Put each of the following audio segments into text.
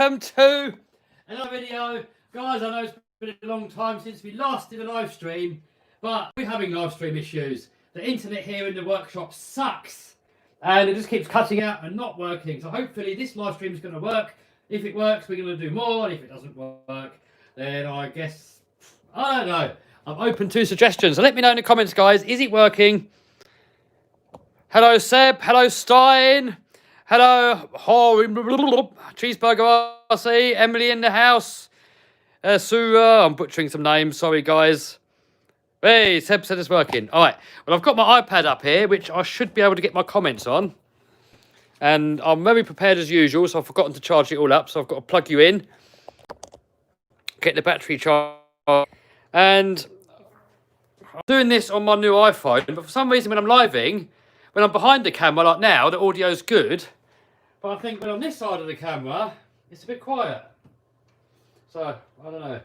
welcome to another video. Guys, I know it's been a long time since we last did a live stream, but we're having live stream issues. The internet here in the workshop sucks, and it just keeps cutting out and not working. So hopefully this live stream is going to work. If it works, we're going to do more, and if it doesn't work, then I guess, I don't know. I'm open to suggestions. So let me know in the comments, guys. Is it working? Hello, Seb. Hello, Stein. Hello, Cheeseburger RC. Emily in the house. Sura. I'm butchering some names. Sorry, guys. Hey, Seb said it's working. All right. Well, I've got my iPad up here, which I should be able to get my comments on. And I'm very prepared as usual, so I've forgotten to charge it all up. So I've got to plug you in, get the battery charged. And I'm doing this on my new iPhone, but for some reason when I'm living, when I'm behind the camera like now, the audio's good. But I think when on this side of the camera, it's a bit quiet. So, I don't know.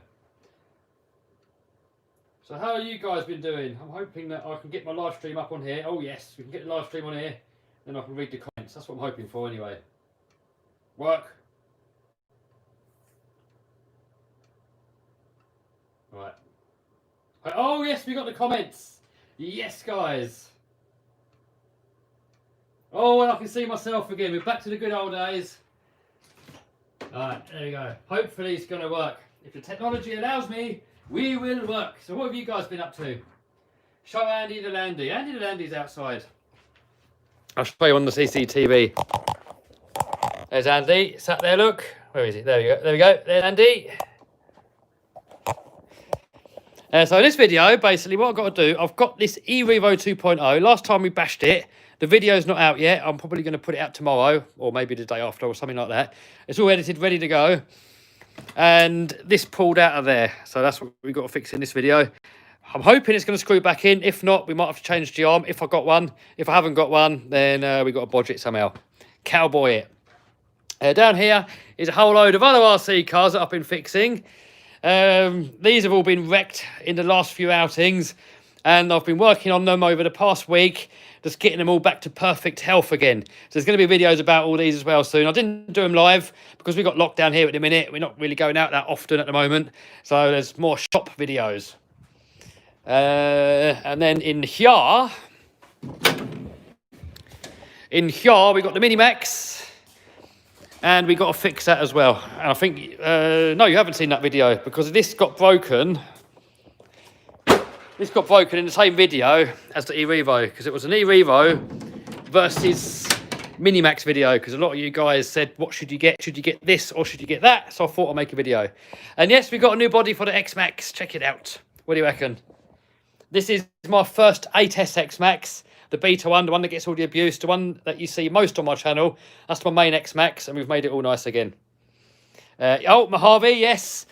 So how have you guys been doing? I'm hoping that I can get my live stream up on here. Oh yes, we can get the live stream on here. Then I can read the comments. That's what I'm hoping for anyway. Work. Right. Oh yes, we got the comments. Yes, guys. Oh, and I can see myself again. We're back to the good old days. Alright, there you go. Hopefully it's going to work. If the technology allows me, we will work. So what have you guys been up to? Show Andy the Landy. Andy the Landy's outside. I'll show you on the CCTV. There's Andy. Sat there, look. Where is he? There we go. There we go. There's Andy. So in this video, basically what I've got to do, I've got this eRevo 2.0. Last time we bashed it, the video's not out yet. I'm probably going to put it out tomorrow or maybe the day after or something like that. It's all edited, ready to go. And this pulled out of there. So that's what we've got to fix in this video. I'm hoping it's going to screw back in. If not, we might have to change the arm if I got one. If I haven't got one, then we've got to bodge it somehow. Cowboy it. Down here is a whole load of other RC cars that I've been fixing. These have all been wrecked in the last few outings, and I've been working on them over the past week, just getting them all back to perfect health again. So there's going to be videos about all these as well soon. I didn't do them live because we got locked down here at the minute. We're not really going out that often at the moment, so there's more shop videos. And then in here we got the Minimax, and we got to fix that as well. And I think no, you haven't seen that video because this got broken. This got broken in the same video as the eRevo because it was an eRevo versus Minimax video because a lot of you guys said, what should you get? Should you get this or should you get that? So I thought I'd make a video. And yes, we got a new body for the X-Max. Check it out. What do you reckon? This is my first 8S X-Max, the beta one, the one that gets all the abuse, the one that you see most on my channel. That's my main X-Max, and we've made it all nice again. Oh, Mojave, yes.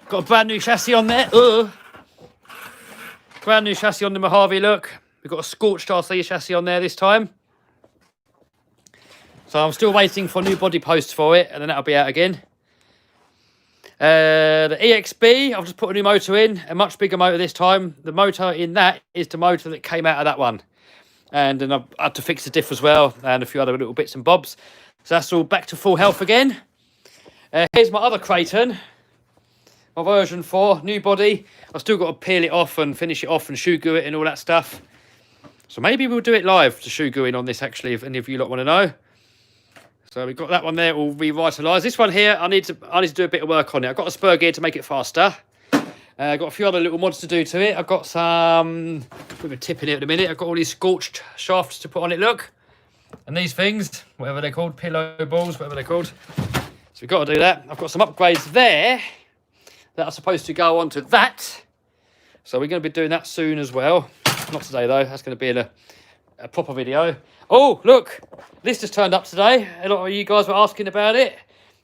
Got a brand new chassis on there. Brand new chassis on the Mojave, look. We've got a scorched RC chassis on there this time. So I'm still waiting for new body posts for it, and then that'll be out again. The EXB, I've just put a new motor in, a much bigger motor this time. The motor in that is the motor that came out of that one. And then I've had to fix the diff as well, and a few other little bits and bobs. So that's all back to full health again. Here's my other Creighton. My version 4, new body. I've still got to peel it off and finish it off and shoe glue it and all that stuff. So maybe we'll do it live to shoe glue in on this actually, if any of you lot want to know. So we've got that one there all revitalised. This one here, I need to do a bit of work on it. I've got a spur gear to make it faster. I've got a few other little mods to do to it. I've got some, with a tip in it at the minute. I've got all these scorched shafts to put on it, look. And these things, whatever they're called, pillow balls, whatever they're called. So we've got to do that. I've got some upgrades there that are supposed to go on to that. So we're going to be doing that soon as well. Not today though, that's going to be in a proper video. Oh, look, this just turned up today. A lot of you guys were asking about it.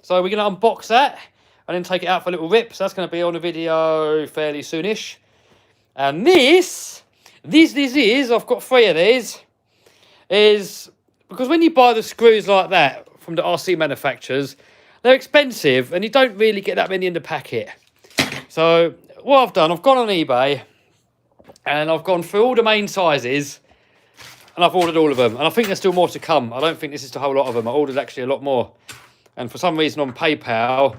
So we're going to unbox that and then take it out for a little rip. So that's going to be on a video fairly soonish. And this is, I've got 3 of these, is because when you buy the screws like that from the RC manufacturers, they're expensive and you don't really get that many in the packet. So what I've done, I've gone on eBay and I've gone through all the main sizes and I've ordered all of them. And I think there's still more to come. I don't think this is the whole lot of them. I ordered actually a lot more. and for some reason on PayPal,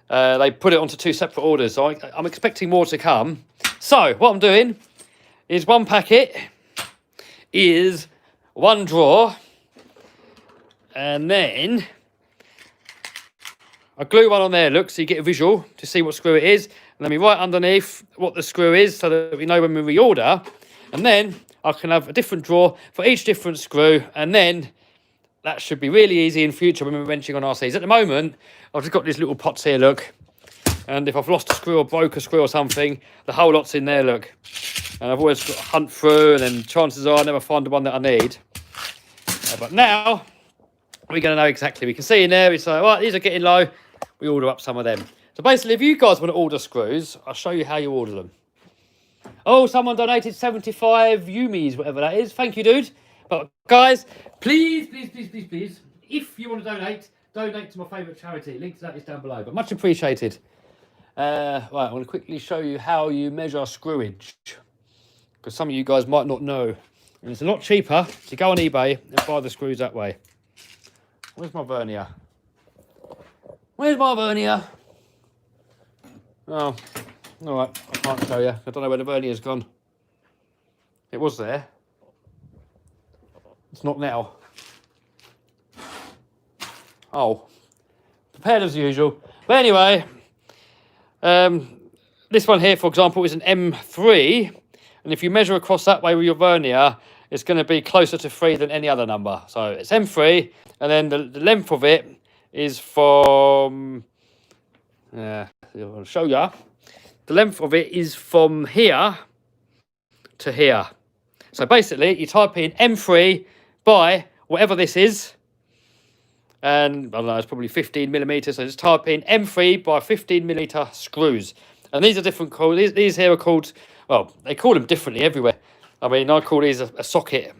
they put it onto 2 separate orders. So I'm expecting more to come. So what I'm doing is one packet is 1 drawer, and then I glue one on there, look, so you get a visual to see what screw it is. And then we write underneath what the screw is so that we know when we reorder. And then I can have a different drawer for each different screw. And then that should be really easy in future when we're wrenching on RCs. At the moment, I've just got these little pots here, look. And if I've lost a screw or broke a screw or something, the whole lot's in there, look. And I've always got to hunt through, and then chances are I never find the one that I need. But now we're going to know exactly. We can see in there, we say, right, these are getting low. We order up some of them. So basically, if you guys want to order screws, I'll show you how you order them. Oh, someone donated 75 Yumis, whatever that is. Thank you, dude. But guys, please, if you want to donate to my favourite charity. Link to that is down below. But much appreciated. Right, I want to quickly show you how you measure screwage, because some of you guys might not know. And it's a lot cheaper to go on eBay and buy the screws that way. Where's my vernier? Where's my vernier? Oh, all right, I can't show you. I don't know where the vernier's gone. It was there. It's not now. Oh, prepared as usual. But anyway, this one here, for example, is an M3. And if you measure across that way with your vernier, it's going to be closer to 3 than any other number. So it's M3, and then the length of it is from... I'll show you. The length of it is from here to here. So basically, you type in M3 by whatever this is. And I don't know, it's probably 15 millimeters. So just type in M3 by 15 millimeter screws. And these are different called. These here are called, well, they call them differently everywhere. I mean, I call these a socket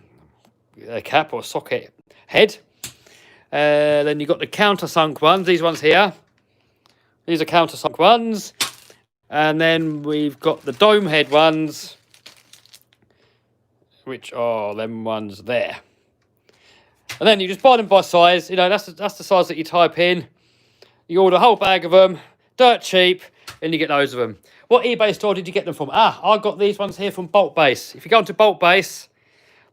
cap or a socket head. Then you've got the countersunk ones. These ones here. These are countersunk ones. And then we've got the dome head ones, which are them ones there. And then you just buy them by size. You know, that's the size that you type in. You order a whole bag of them, dirt cheap, and you get loads of them. What eBay store did you get them from? I got these ones here from Bolt Base. If you go into Bolt Base,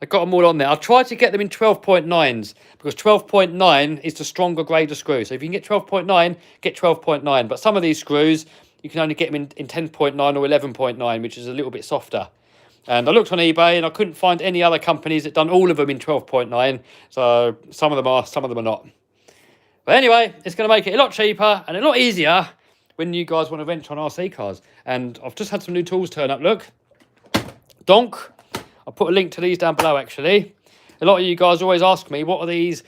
I've got them all on there. I'll try to get them in 12.9s, because 12.9 is the stronger grade of screw. So if you can get 12.9, get 12.9. But some of these screws, you can only get them in 10.9 or 11.9, which is a little bit softer. And I looked on eBay and I couldn't find any other companies that done all of them in 12.9. So some of them are, some of them are not. But anyway, it's going to make it a lot cheaper and a lot easier when you guys want to wrench on RC cars. And I've just had some new tools turn up, look. Donk. I'll put a link to these down below, actually. A lot of you guys always ask me, what are these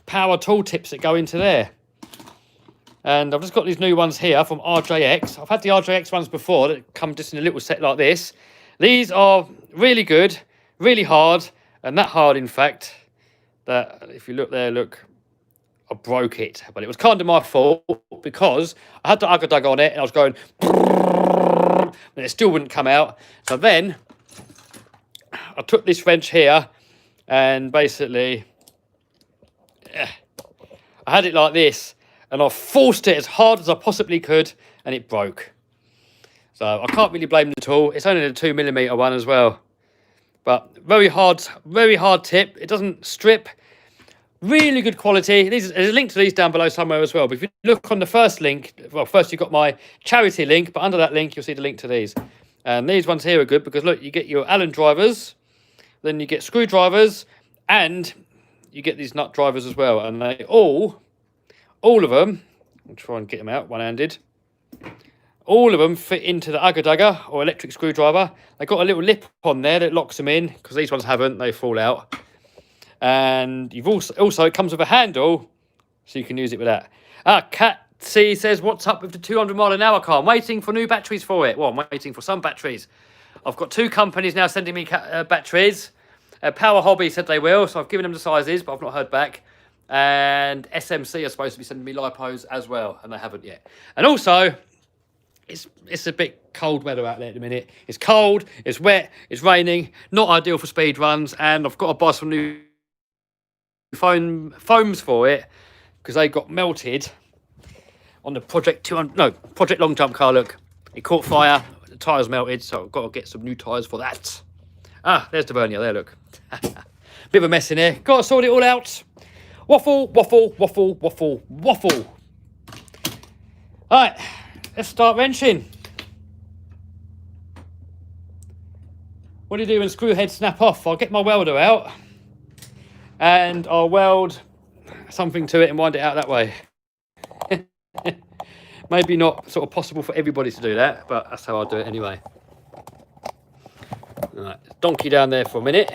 power tool tips that go into there? And I've just got these new ones here from RJX. I've had the RJX ones before that come just in a little set like this. These are really good, really hard, and that hard, in fact, that if you look there, look, I broke it. But it was kind of my fault because I had the ugger on it and I was going, and it still wouldn't come out. So then I took this wrench here and basically I had it like this and I forced it as hard as I possibly could and it broke. So I can't really blame the tool. It's only the 2mm one as well. But very hard tip. It doesn't strip. Really good quality. There's a link to these down below somewhere as well. But if you look on the first link, well, first you've got my charity link, but under that link you'll see the link to these. And these ones here are good because look, you get your Allen drivers, then you get screwdrivers, and you get these nut drivers as well. And they all of them, I'll try and get them out one-handed. All of them fit into the ugger dugger or electric screwdriver. They've got a little lip on there that locks them in because these ones haven't, they fall out. And you've also it comes with a handle so you can use it with that. Cat C says, what's up with the 200-mile-an-hour car? I'm waiting for new batteries for it. Well, I'm waiting for some batteries. I've got 2 companies now sending me batteries. Power Hobby said they will, so I've given them the sizes, but I've not heard back. And SMC are supposed to be sending me lipos as well, and they haven't yet. And also, it's a bit cold weather out there at the minute. It's cold, it's wet, it's raining, not ideal for speed runs, and I've got to buy some new foams for it because they got melted on the Project Long Jump car. Look, it caught fire, the tyres melted, so I've got to get some new tyres for that. Ah, there's the vernier there, look. Bit of a mess in here. Got to sort it all out. Waffle, waffle, waffle, waffle, waffle. Alright, let's start wrenching. What do you do when screw heads snap off? I'll get my welder out and I'll weld something to it and wind it out that way. Maybe not sort of possible for everybody to do that, but that's how I'll do it anyway. Alright, donkey down there for a minute.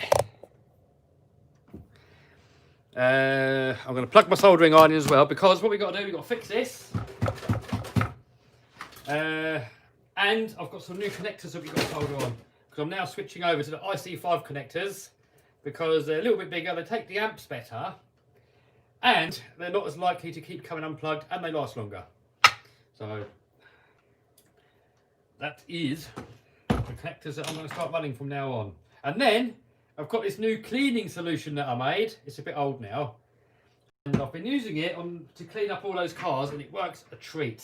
I'm going to plug my soldering iron in as well, because what we've got to do, we've got to fix this. And I've got some new connectors that we've got to solder on. Because I'm now switching over to the IC5 connectors, because they're a little bit bigger, they take the amps better, and they're not as likely to keep coming unplugged, and they last longer. So that is the connectors that I'm going to start running from now on. And then I've got this new cleaning solution that I made. It's a bit old now, and I've been using it to clean up all those cars, and it works a treat.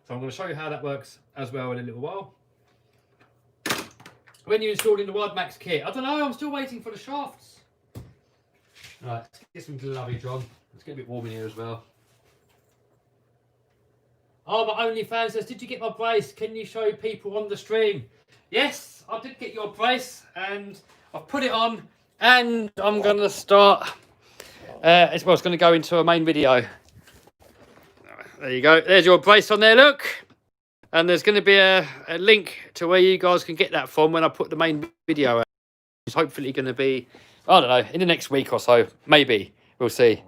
So I'm going to show you how that works as well in a little while. When you're installing the Wildmax kit, I don't know, I'm still waiting for the shafts. Right, let's get some glovage on. Let's get a bit warm in here as well. Oh, my OnlyFans says, did you get my brace? Can you show people on the stream? Yes, I did get your brace, and I've put it on, and I'm going to start, it's going to go into a main video. There you go, there's your brace on there, look. And there's going to be a link to where you guys can get that from when I put the main video out. It's hopefully going to be, I don't know, in the next week or so. Maybe. We'll see.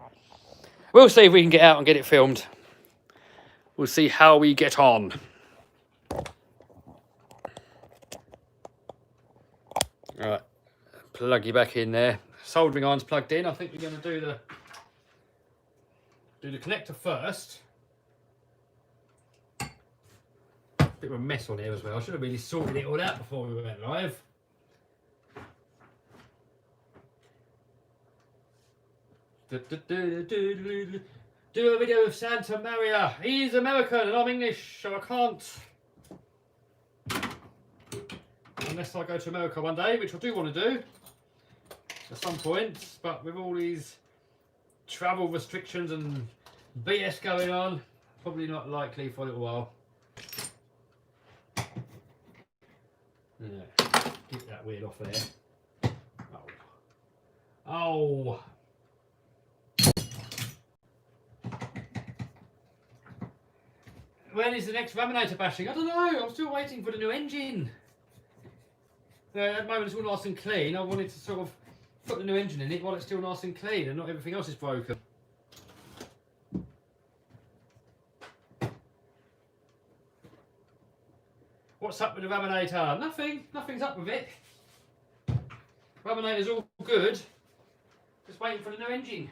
We'll see if we can get out and get it filmed. We'll see how we get on. Alright. Plug you back in there. Soldering iron's plugged in. I think we're going to do the connector first. Bit of a mess on here as well. I should have really sorted it all out before we went live. Do a video of Santa Maria. He's American and I'm English, so I can't. Unless I go to America one day, which I do want to do at some point, but with all these travel restrictions and BS going on, probably not likely for a little while. Yeah, get that weird off there. Oh. When is the next laminator bashing? I don't know. I'm still waiting for the new engine. At the moment it's all nice and clean. I wanted to sort of put the new engine in it while it's still nice and clean and not everything else is broken. What's up with the laminator? Nothing. Nothing's up with it. Laminator's all good. Just waiting for the new engine.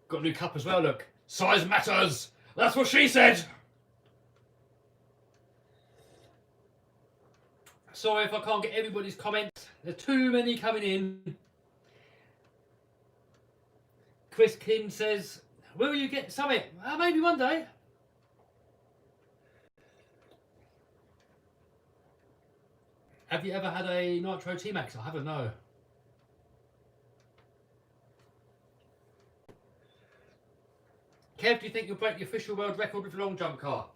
Got a new cup as well, look. Size matters. That's what she said. Sorry if I can't get everybody's comments. There's too many coming in. Chris Kim says, will you get Summit? Maybe one day. Have you ever had a Nitro T-Max? I haven't, no. Kev, do you think you'll break the official world record with a long jump car?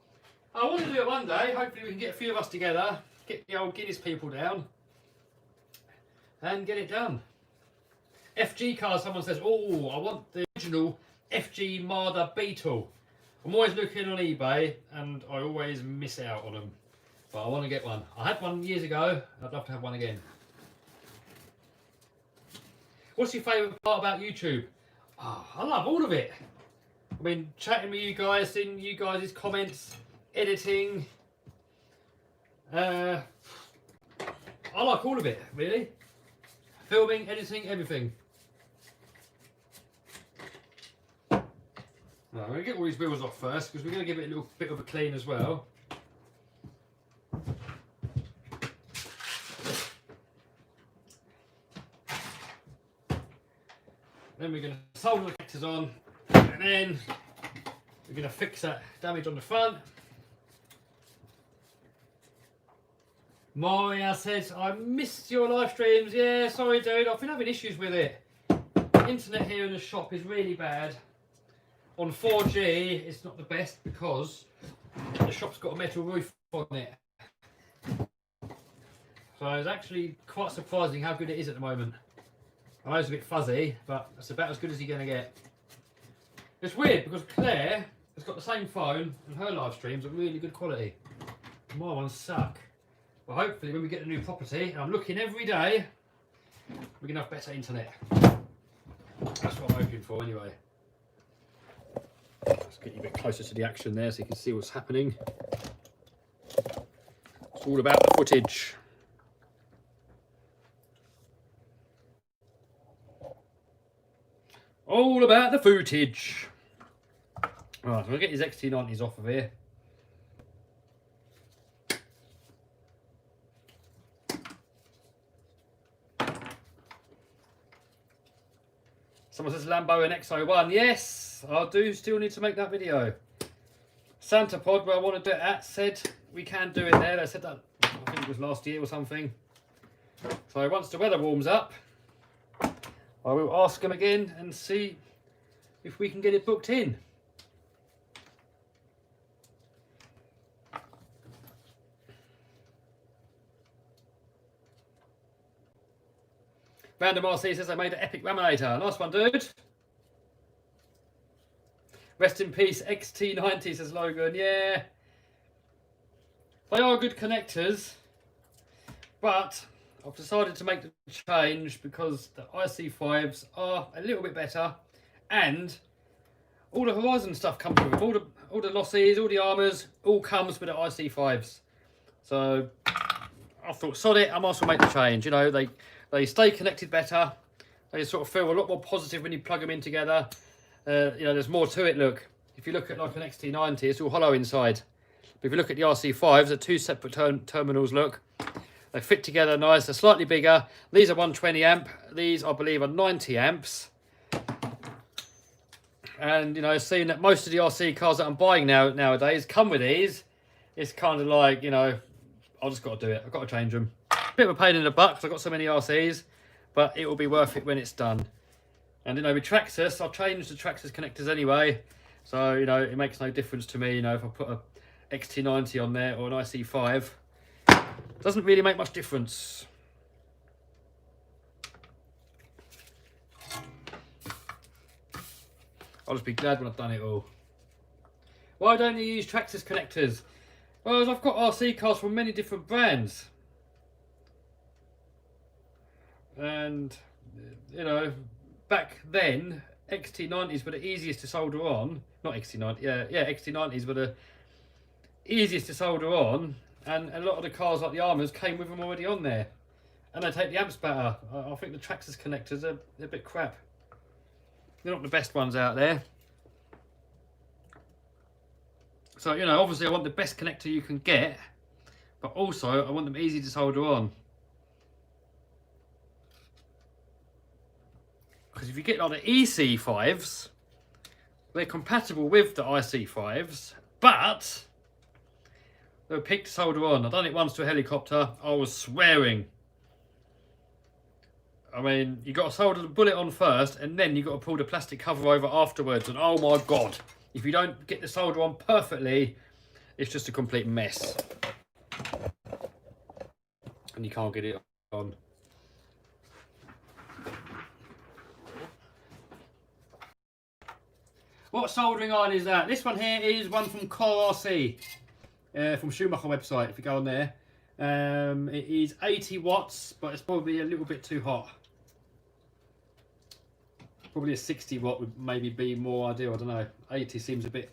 I want to do it one day. Hopefully we can get a few of us together, get the old Guinness people down, and get it done. FG car, someone says, oh, I want the original FG Marder Beetle. I'm always looking on eBay, and I always miss out on them. But I want to get one. I had one years ago. I'd love to have one again. What's your favourite part about YouTube? Oh, I love all of it. I mean, chatting with you guys, seeing you guys' comments, editing. I like all of it, really. Filming, editing, everything. Right, I'm going to get all these wheels off first because we're going to give it a little bit of a clean as well. Then we're going to solder the connectors on, and then We're going to fix that damage on the front. Maria says, I missed your live streams. Yeah, sorry dude, I've been having issues with it. Internet here in the shop is really bad. On 4G, it's not the best because the shop's got a metal roof on it. So it's actually quite surprising how good it is at the moment. I know it's a bit fuzzy, but it's about as good as you're going to get. It's weird because Claire has got the same phone and her live streams are really good quality. My ones suck. But hopefully when we get the new property, and I'm looking every day, we're going to have better internet. That's what I'm hoping for anyway. Let's get you a bit closer to the action there so you can see what's happening. It's all about the footage. All about the footage. Right, I'm going to get his XT90s off of here. Someone says Lambo and XO1. Yes, I do still need to make that video. Santa Pod, where I want to do it at, said we can do it there. They said that, I think it was last year or something. So once the weather warms up, I will ask them again and see if we can get it booked in. Random RC says I made an epic laminator. Nice one, dude. Rest in peace, XT90 says Logan. Yeah. They are good connectors, but I've decided to make the change because the IC5s are a little bit better and all the Horizon stuff comes with them. All the losses, all the armours, all comes with the IC5s. So I thought, sod it, I might as well make the change. You know, they stay connected better. They sort of feel a lot more positive when you plug them in together. You know, there's more to it, look. If you look at like an XT90, it's all hollow inside. But if you look at the RC5s, they're two separate terminals, look. They fit together nice, they're slightly bigger. These are 120 amp, these I believe are 90 amps. And you know, seeing that most of the RC cars that I'm buying nowadays come with these, it's kind of like, you know, I just got to do it. I've got to change them. Bit of a pain in the butt because I've got so many RCs, but it will be worth it when it's done. And you know, with Traxxas, I'll change the Traxxas connectors anyway. So, you know, it makes no difference to me, you know, if I put a XT90 on there or an IC5. Doesn't really make much difference. I'll just be glad when I've done it all. Why don't you use Traxxas connectors? Well, I've got RC cars from many different brands. And, you know, back then, XT90s were the easiest to solder on. Not XT90, yeah, XT90s were the easiest to solder on. And a lot of the cars like the Armours came with them already on there. And they take the amps better. I think the Traxxas connectors are a bit crap. They're not the best ones out there. So, you know, obviously I want the best connector you can get. But also, I want them easy to solder on. Because if you get like the EC5s, they're compatible with the IC5s. But they were picked to solder on. I've done it once to a helicopter. I was swearing. I mean, you got to solder the bullet on first, and then you got to pull the plastic cover over afterwards. And oh my god, if you don't get the solder on perfectly, it's just a complete mess. And you can't get it on. What soldering iron is that? This one here is one from Core RC. From Schumacher website, if you go on there. It is 80 watts, but it's probably a little bit too hot. Probably a 60 watt would maybe be more ideal, I don't know. 80 seems a bit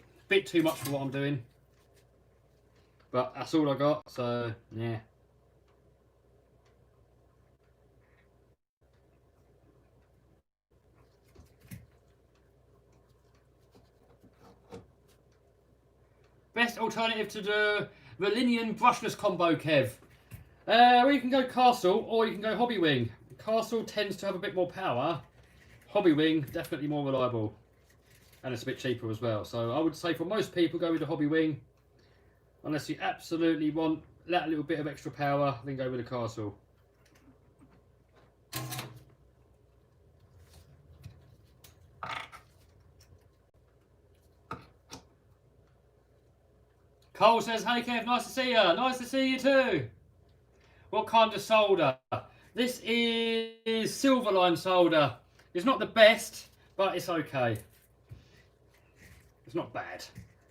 too much for what I'm doing. But that's all I got, so yeah. Best alternative to the Valinian brushless combo, Kev. Well, you can go Castle or you can go Hobbywing. Castle tends to have a bit more power. Hobbywing, definitely more reliable. and it's a bit cheaper as well. So I would say for most people, go with a hobby wing, unless you absolutely want that little bit of extra power, then go with a castle. Cole says, hey Kev, nice to see you. Nice to see you too. What kind of solder? This is Silverline solder. It's not the best, but it's okay. It's not bad.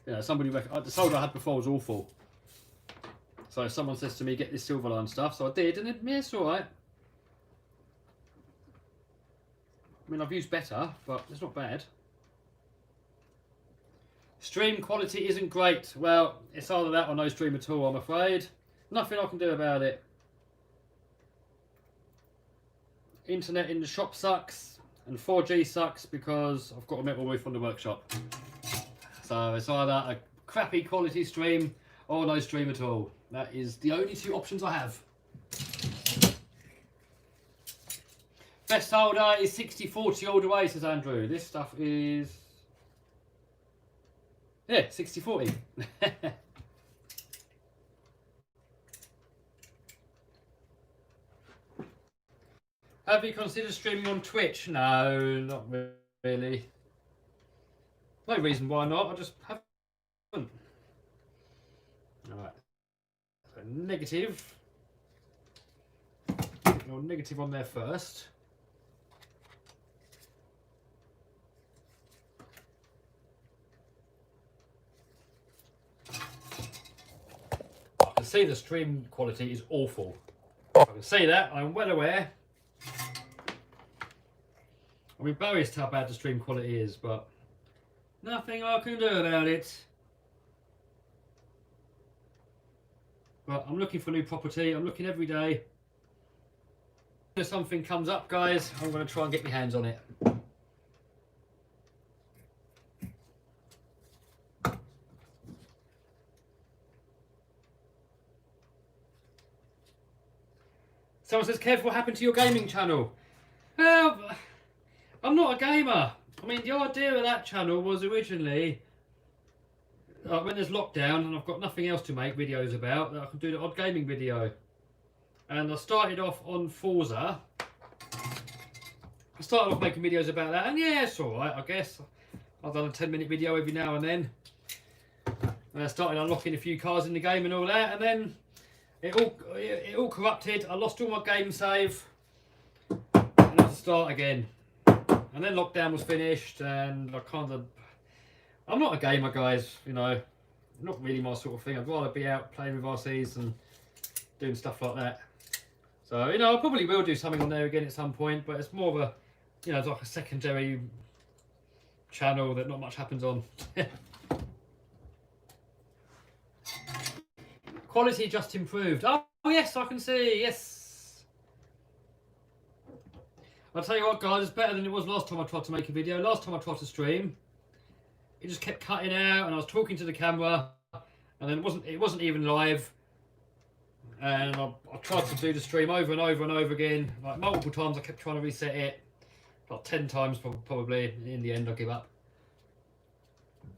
You know, the solder I had before was awful. So someone says to me, get this Silverline stuff. So I did, and it's alright. I mean, I've used better, but it's not bad. Stream quality isn't great. Well, it's either that or no stream at all, I'm afraid. Nothing I can do about it. Internet in the shop sucks, and 4G sucks because I've got a metal roof on the workshop. So it's either a crappy quality stream or no stream at all. That is the only two options I have. Best solder is 60-40 all the way, says Andrew. This stuff is... yeah, 60-40. Have you considered streaming on Twitch? No, not really. No reason why not, I just haven't. Alright. So negative. Your negative on there first. I can see the stream quality is awful. I can see that, I'm well aware. I'm embarrassed how bad the stream quality is, but nothing I can do about it. But I'm looking for new property, I'm looking every day. If something comes up, guys, I'm going to try and get my hands on it. Someone says, Kev, what happened to your gaming channel? Well, I'm not a gamer. I mean, the idea of that channel was originally, when there's lockdown and I've got nothing else to make videos about, that I can do the odd gaming video. And I started off on Forza. I started off making videos about that, and yeah, it's alright, I guess. I've done a 10-minute video every now and then. And I started unlocking a few cars in the game and all that, and then it all corrupted. I lost all my game save. And I had to start again. And then lockdown was finished, and I'm not a gamer, guys, you know. Not really my sort of thing. I'd rather be out playing with RCs and doing stuff like that. So, you know, I probably will do something on there again at some point, but it's more of a, you know, it's like a secondary channel that not much happens on. Quality just improved. Oh, yes, I can see, yes. I'll tell you what, guys, it's better than it was last time I tried to make a video. Last time I tried to stream, it just kept cutting out, and I was talking to the camera, and then it wasn't even live. And I tried to do the stream over and over and over again, like multiple times. I kept trying to reset it, like 10 times probably. In the end, I give up.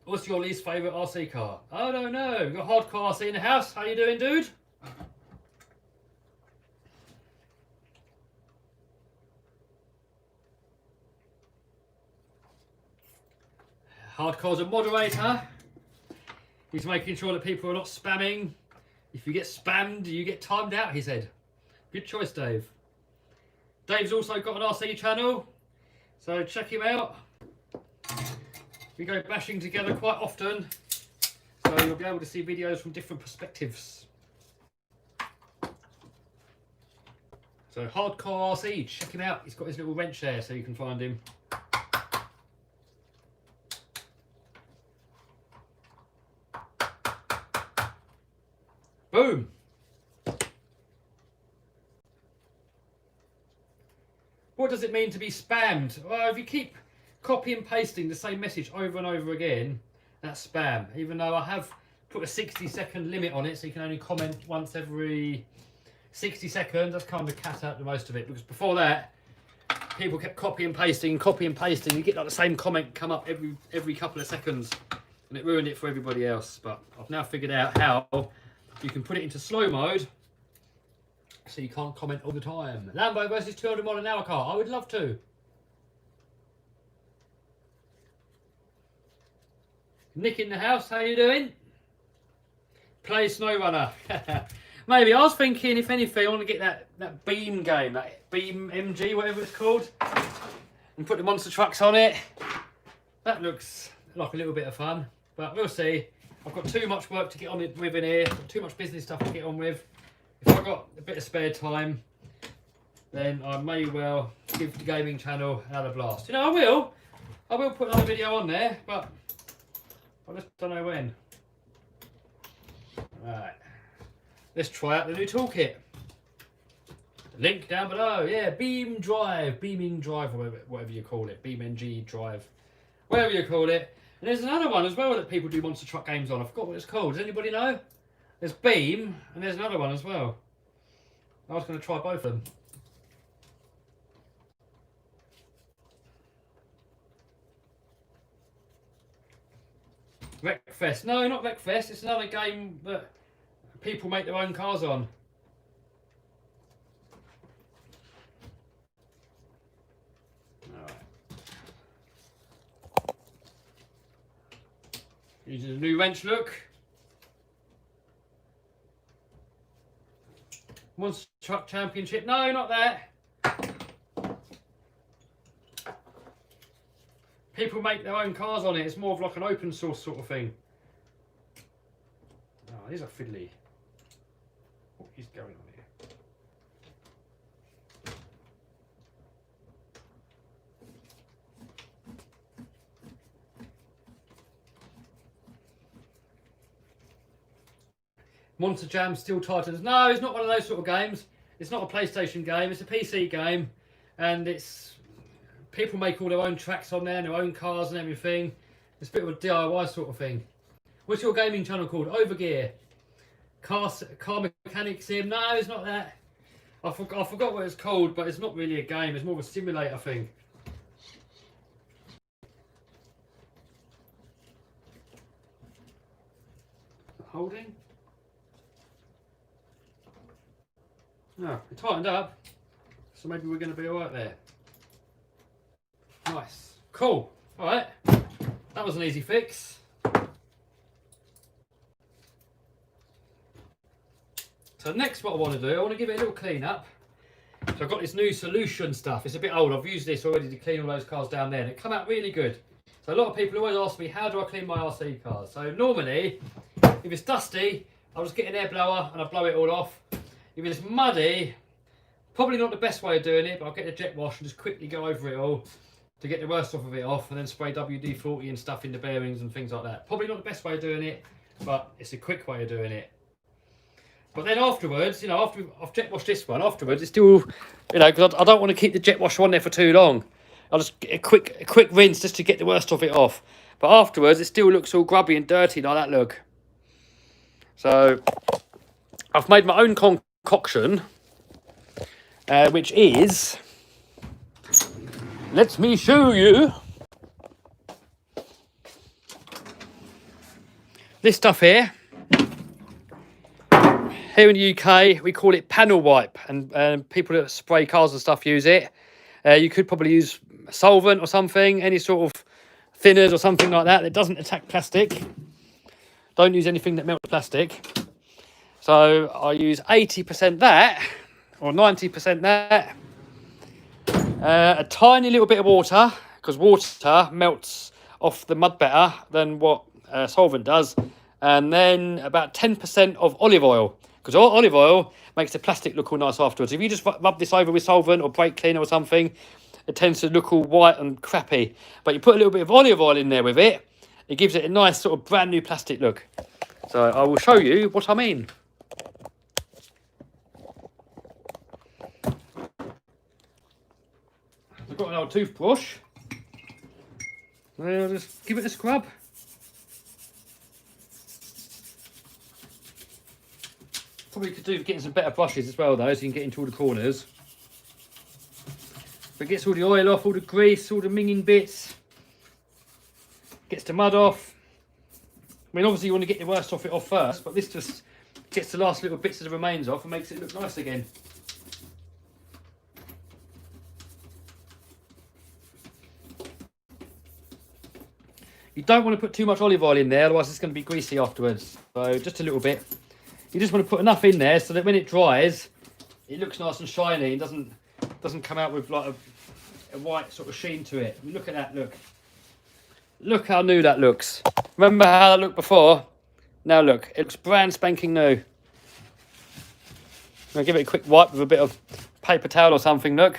What's your least favourite RC car? I don't know. We've got hardcore RC in the house. How you doing, dude? Hardcore's a moderator. He's making sure that people are not spamming. If you get spammed, you get timed out, he said. Good choice, Dave. Dave's also got an RC channel, so check him out. We go bashing together quite often, so you'll be able to see videos from different perspectives. So Hardcore RC, check him out. He's got his little wrench there, so you can find him. Boom. What does it mean to be spammed? Well, if you keep copy and pasting the same message over and over again, that's spam. Even though I have put a 60-second limit on it, so you can only comment once every 60 seconds. That's kind of cut out the most of it, because before that, people kept copy and pasting. You get like the same comment come up every couple of seconds, and it ruined it for everybody else. But I've now figured out how you can put it into slow mode, so you can't comment all the time. Lambo versus 200 mile an hour car. I would love to. Nick in the house, how you doing? Play SnowRunner. Maybe. I was thinking, if anything, I want to get that Beam game, that Beam MG, whatever it's called, and put the monster trucks on it. That looks like a little bit of fun, but we'll see. I've got too much work to get on with in here, got too much business stuff to get on with. If I've got a bit of spare time, then I may well give the gaming channel another blast. You know, I will put another video on there, but I just don't know when. Right, let's try out the new toolkit. Link down below. Yeah, Beaming Drive, or whatever you call it. BeamNG Drive, whatever you call it. And there's another one as well that people do monster truck games on. I forgot what it's called. Does anybody know? There's Beam, and there's another one as well. I was going to try both of them. Wreckfest. No, not Wreckfest. It's another game that people make their own cars on. Alright. Using a new wrench look. Monster Truck Championship. No, not that. People make their own cars on it. It's more of like an open source sort of thing. Oh, these are fiddly. What is going on here? Monster Jam Steel Titans. No, it's not one of those sort of games. It's not a PlayStation game. It's a PC game, and it's people make all their own tracks on there, their own cars and everything. It's a bit of a DIY sort of thing. What's your gaming channel called? Overgear. Car Mechanics Sim. No, it's not that. I forgot what it's called, but it's not really a game. It's more of a simulator thing. Holding? No, it tightened up. So maybe we're going to be alright there. Nice. Cool. Alright. That was an easy fix. So next what I want to do, I want to give it a little clean up. So I've got this new solution stuff. It's a bit old. I've used this already to clean all those cars down there, and it come out really good. So a lot of people always ask me, how do I clean my RC cars? So normally, if it's dusty, I'll just get an air blower and I blow it all off. If it's muddy, probably not the best way of doing it, but I'll get a jet wash and just quickly go over it all to get the worst off of it off, and then spray WD-40 and stuff in the bearings and things like that. Probably not the best way of doing it, but it's a quick way of doing it. But then afterwards, you know, after I've jet washed this one, afterwards it's still, you know, because I don't want to keep the jet wash on there for too long. I'll just get a quick rinse just to get the worst of it off. But afterwards it still looks all grubby and dirty like that look. So I've made my own concoction, which is, let me show you. This stuff here. Here in the UK, we call it panel wipe, and people that spray cars and stuff use it. You could probably use solvent or something, any sort of thinners or something like that doesn't attack plastic. Don't use anything that melts plastic. So I use 80% that, or 90% that. A tiny little bit of water, because water melts off the mud better than what solvent does. And then about 10% of olive oil, because olive oil makes the plastic look all nice afterwards. If you just rub this over with solvent or brake cleaner or something, it tends to look all white and crappy. But you put a little bit of olive oil in there with it, it gives it a nice sort of brand new plastic look. So I will show you what I mean. I've got an old toothbrush. I'll just give it a scrub. Probably could do with getting some better brushes as well though, so you can get into all the corners. But it gets all the oil off, all the grease, all the minging bits. Gets the mud off. I mean, obviously you want to get the worst off it off first, but this just gets the last little bits of the remains off and makes it look nice again. You don't want to put too much olive oil in there, otherwise it's going to be greasy afterwards. So just a little bit. You just want to put enough in there so that when it dries, it looks nice and shiny and doesn't come out with like a white sort of sheen to it. Look at that, look. Look how new that looks. Remember how that looked before? Now look, it looks brand spanking new. I'll give it a quick wipe with a bit of paper towel or something, look.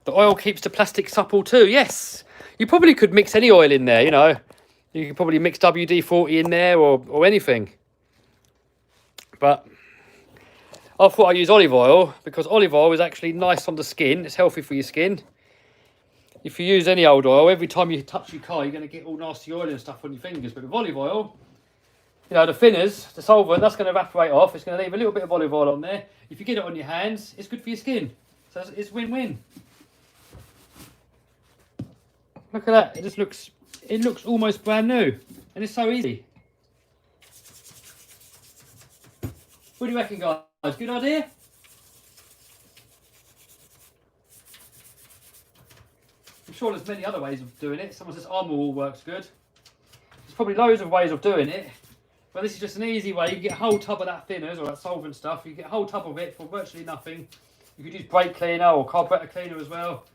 The oil keeps the plastic supple too, yes. You probably could mix any oil in there, you know. You could probably mix WD-40 in there or anything. But I thought I'd use olive oil because olive oil is actually nice on the skin. It's healthy for your skin. If you use any old oil, every time you touch your car, you're going to get all nasty oil and stuff on your fingers. But with olive oil, you know, the thinners, the solvent, that's going to evaporate off. It's going to leave a little bit of olive oil on there. If you get it on your hands, it's good for your skin. So it's win-win. Look at that. It looks almost brand new. And it's so easy. What do you reckon, guys? Good idea? I'm sure there's many other ways of doing it. Someone says armour all works good. There's probably loads of ways of doing it. But this is just an easy way. You can get a whole tub of that thinners or that solvent stuff. You get a whole tub of it for virtually nothing. You could use brake cleaner or carburetor cleaner as well.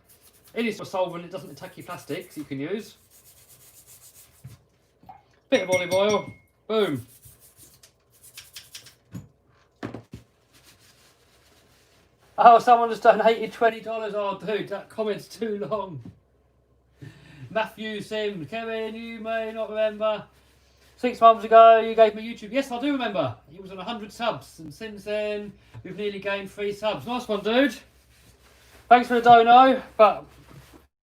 It is for solvent, it doesn't attack your plastics, you can use. Bit of olive oil, boom. Oh, someone has donated $20. Oh, dude, that comment's too long. Matthew Sim, Kevin, you may not remember. 6 months ago, you gave me YouTube. Yes, I do remember. He was on 100 subs, and since then, we've nearly gained 3 subs. Nice one, dude. Thanks for the dono, but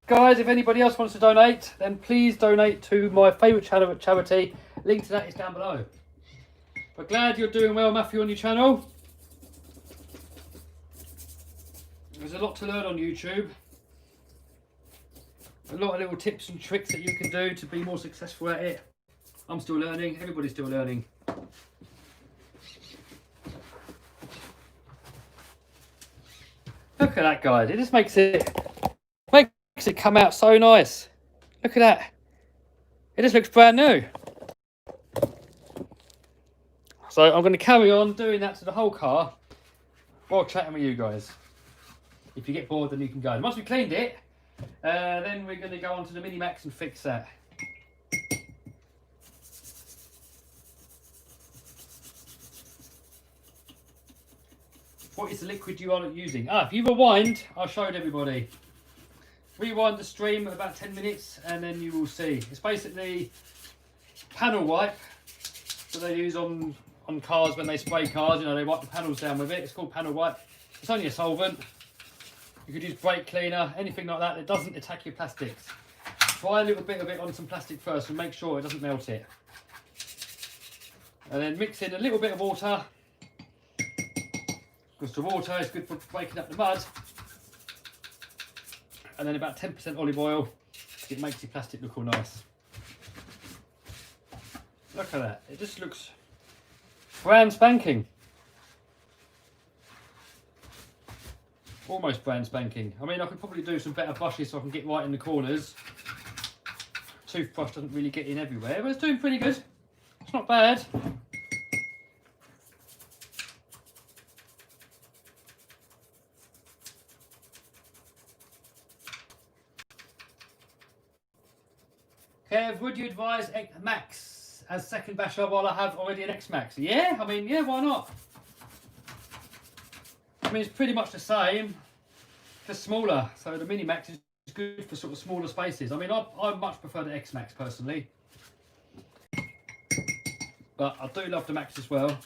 guys, if anybody else wants to donate, then please donate to my favourite charity. Link to that is down below. But glad you're doing well, Matthew, on your channel. There's a lot to learn on YouTube. A lot of little tips and tricks that you can do to be more successful at it. I'm still learning, everybody's still learning. Look at that, guys. It just makes it come out so nice. Look at that. It just looks brand new. So I'm going to carry on doing that to the whole car while chatting with you guys. If you get bored, then you can go. Once we cleaned it, then we're going to go on to the Mini Max and fix that. What is the liquid you are using? If you rewind, I showed everybody. Rewind the stream at about 10 minutes and then you will see. It's basically panel wipe that they use on cars when they spray cars. You know, they wipe the panels down with it. It's called panel wipe. It's only a solvent. You could use brake cleaner, anything like that. It doesn't attack your plastics. Try a little bit of it on some plastic first and make sure it doesn't melt it. And then mix in a little bit of water. Because the water is good for breaking up the mud. And then about 10% olive oil. It makes your plastic look all nice. Look at that. It just looks brand spanking. Almost brand spanking. I mean, I could probably do some better brushes so I can get right in the corners. Toothbrush doesn't really get in everywhere, but it's doing pretty good. It's not bad. Kev, would you advise X Max as second basher while I have already an X Max? Yeah, I mean, yeah, why not? I mean, it's pretty much the same, just smaller. So the Mini Max is good for sort of smaller spaces. I mean, I much prefer the X Max personally. But I do love the Max as well.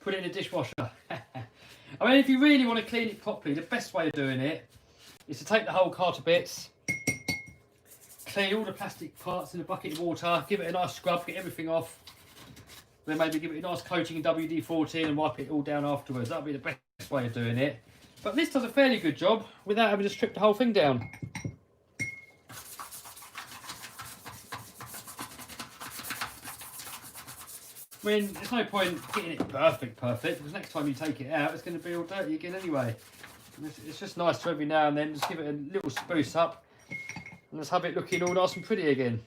Put it in a dishwasher. I mean, if you really want to clean it properly, the best way of doing it is to take the whole car to bits, clean all the plastic parts in a bucket of water, give it a nice scrub, get everything off, Then maybe give it a nice coating in WD-40 and wipe it all down afterwards. That'll be the best way of doing it. But this does a fairly good job without having to strip the whole thing down. I mean, there's no point getting it perfect, because next time you take it out, it's going to be all dirty again anyway. It's just nice to every now and then just give it a little spruce up and let's have it looking all nice and pretty again.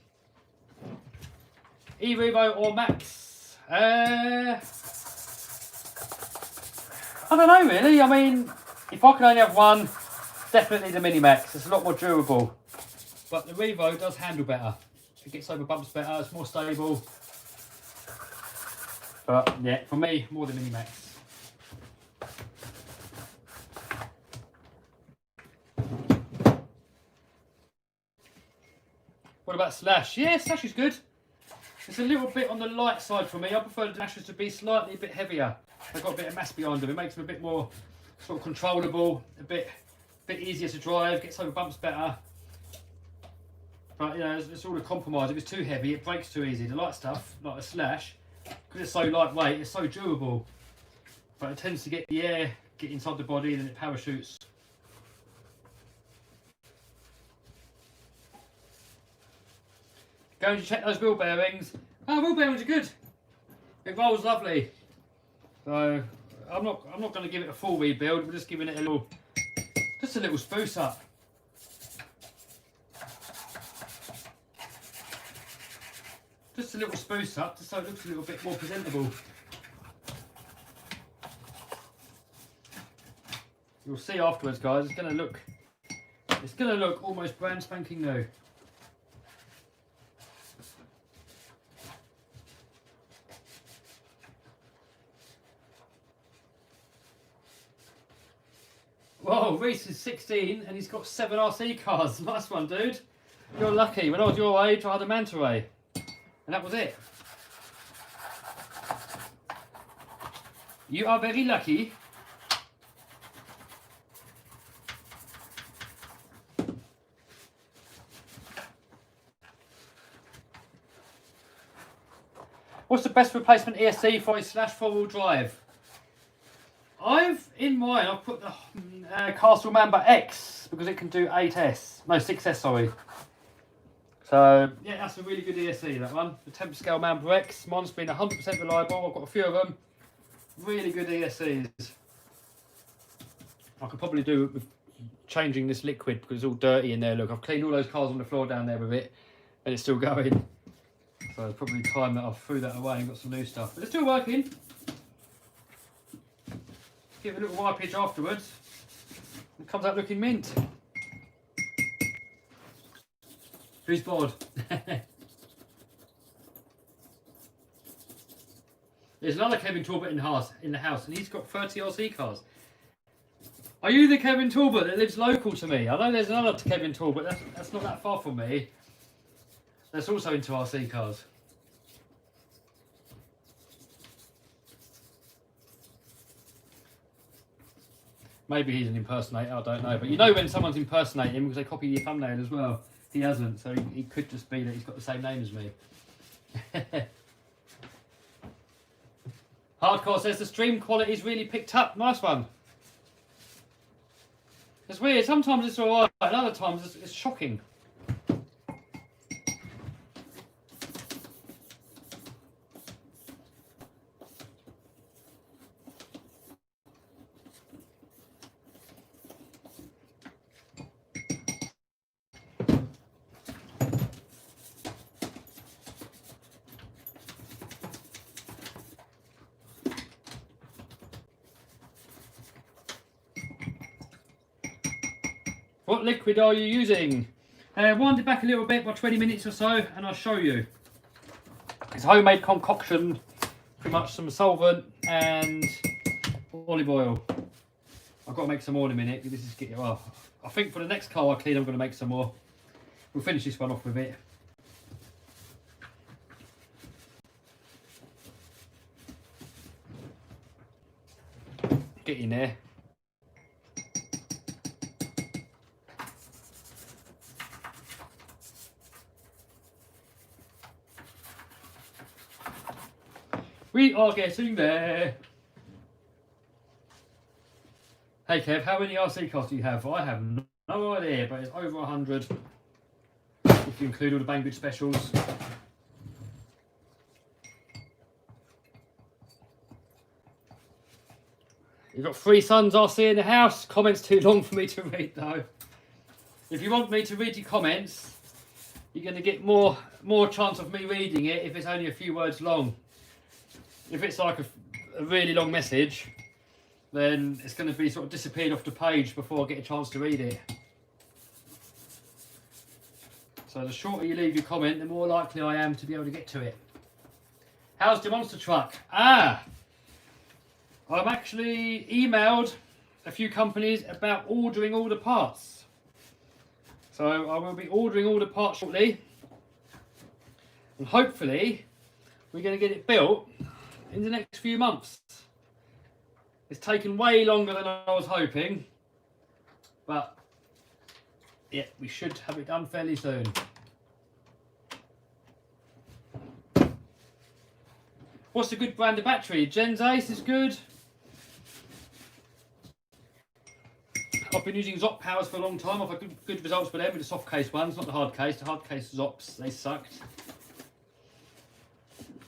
E-Revo or Max? I don't know really. I mean, if I could only have one, definitely the Mini Max. It's a lot more durable. But the Revo does handle better. It gets over bumps better, it's more stable. But yeah, for me, more the Mini Max. What about Slash? Yeah, Slash is good. It's a little bit on the light side for me. I prefer the lashes to be slightly a bit heavier. They've got a bit of mass behind them. It makes them a bit more sort of controllable, a bit easier to drive, gets over bumps better. But you know, it's all a compromise. If it's too heavy, it breaks too easy. The light stuff, like a Slash, because it's so lightweight, it's so durable. But it tends to get the air get inside the body and then it parachutes. Going to check those wheel bearings. Oh, wheel bearings are good. It rolls lovely. So I'm not going to give it a full rebuild. We're just giving it a little spruce up. Just a little spruce up, just so it looks a little bit more presentable. You'll see afterwards, guys. It's going to look almost brand spanking new. Whoa, Reese is 16 and he's got 7 RC cars. Nice one, dude. You're lucky. When I was your age, I had a Manta Ray. And that was it. You are very lucky. What's the best replacement ESC for a Slash 4-wheel drive? In mind, I've put the Castle Mamba X because it can do 8S. No, 6S, sorry. So, yeah, that's a really good ESC, that one. The Temp Scale Mamba X. Mine's been 100% reliable. I've got a few of them. Really good ESCs. I could probably do with changing this liquid because it's all dirty in there. Look, I've cleaned all those cars on the floor down there with it and it's still going. So it's probably time that I threw that away and got some new stuff. But it's still working. Give it a little wipage afterwards. It comes out looking mint. Who's bored? There's another Kevin Talbot in the house, and he's got 30 RC cars. Are you the Kevin Talbot that lives local to me? I know there's another Kevin Talbot, that's not that far from me. That's also into RC cars. Maybe he's an impersonator, I don't know. But you know when someone's impersonating him because they copy your thumbnail as well. He hasn't, so he could just be that he's got the same name as me. Hardcore says the stream quality's really picked up. Nice one. It's weird. Sometimes it's alright, and other times it's shocking. What liquid are you using? Wind it back a little bit by 20 minutes or so and I'll show you. It's a homemade concoction, pretty much some solvent and olive oil. I've got to make some more in a minute. This is getting, well, I think for the next car I clean I'm going to make some more. We'll finish this one off with it. Get in there. We are getting there. Hey Kev, how many RC cars do you have? I have no idea, but it's over 100 if you include all the Banggood specials. You've got 3 Sons RC in the house. Comments too long for me to read though. If you want me to read your comments, you're going to get more chance of me reading it if it's only a few words long. If it's like a really long message, then it's going to be sort of disappeared off the page before I get a chance to read it. So the shorter you leave your comment, the more likely I am to be able to get to it. How's the monster truck? I've actually emailed a few companies about ordering all the parts. So I will be ordering all the parts shortly. And hopefully we're going to get it built in the next few months. It's taken way longer than I was hoping. But yeah, we should have it done fairly soon. What's a good brand of battery? Gen's Ace is good. I've been using Zop Powers for a long time. I've had good results with them, with the soft case ones, not the hard case. The hard case Zops, they sucked.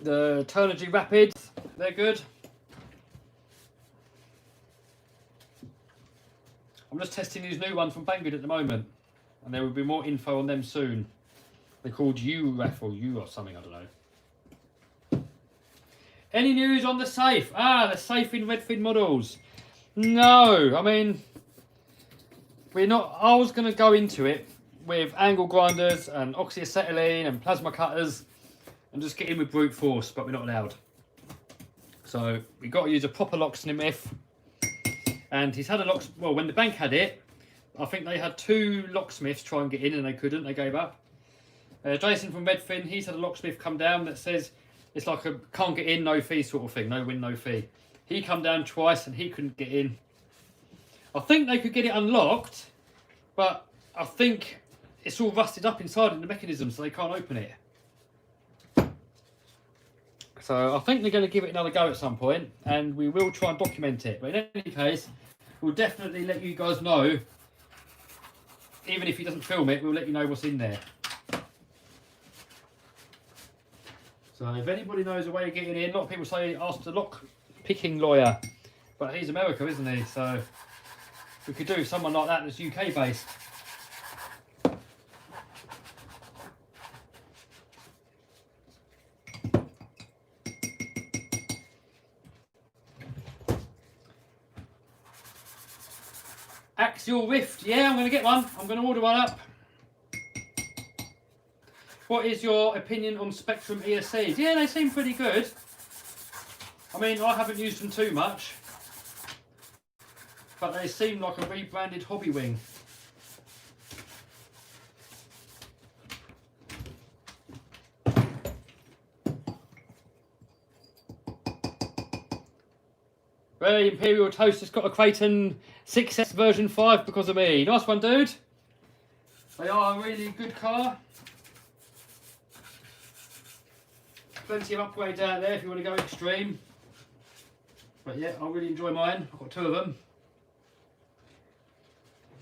The Turnigy Rapids, they're good. I'm just testing these new ones from Banggood at the moment, and there will be more info on them soon. They're called U-Ref or U or something, I don't know. Any news on the safe? The safe in Redfin models. No, I mean, we're not. I was going to go into it with angle grinders and oxyacetylene and plasma cutters and just get in with brute force, but we're not allowed. So we've got to use a proper locksmith. And he's had a locksmith. Well, when the bank had it, I think they had 2 locksmiths try and get in and they couldn't. They gave up. Jason from Redfin, he's had a locksmith come down that says it's like a can't get in, no fee sort of thing. No win, no fee. He come down twice and he couldn't get in. I think they could get it unlocked, but I think it's all rusted up inside in the mechanism, so they can't open it. So I think they're going to give it another go at some point, and we will try and document it. But in any case, we'll definitely let you guys know. Even if he doesn't film it, we'll let you know what's in there. So if anybody knows a way of getting in, a lot of people say ask the lock picking lawyer, but he's America, isn't he? So we could do someone like that that's UK based. Axial Rift, yeah, I'm going to get one. I'm going to order one up. What is your opinion on Spectrum ESCs? Yeah, they seem pretty good. I mean, I haven't used them too much, but they seem like a rebranded hobby wing. Ray Imperial Toast has got a Creighton 6S version 5 because of me. Nice one, dude. They are a really good car. Plenty of upgrades out there if you want to go extreme. But yeah, I really enjoy mine. I've got 2 of them.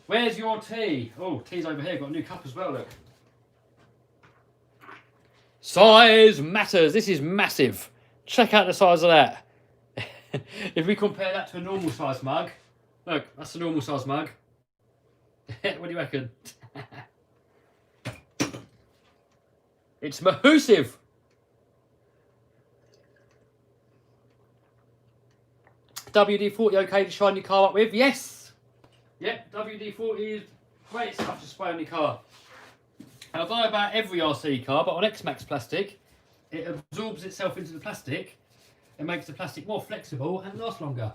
Where's your tea? Oh, tea's over here. Got a new cup as well, look. Size matters. This is massive. Check out the size of that. If we compare that to a normal size mug, look, that's a normal size mug. What do you reckon? It's massive. WD-40 okay to shine your car up with? Yes. Yep, WD-40 is great stuff to spray on your car. And I don't know about every RC car, but on X-Max plastic, it absorbs itself into the plastic. It makes the plastic more flexible and lasts longer.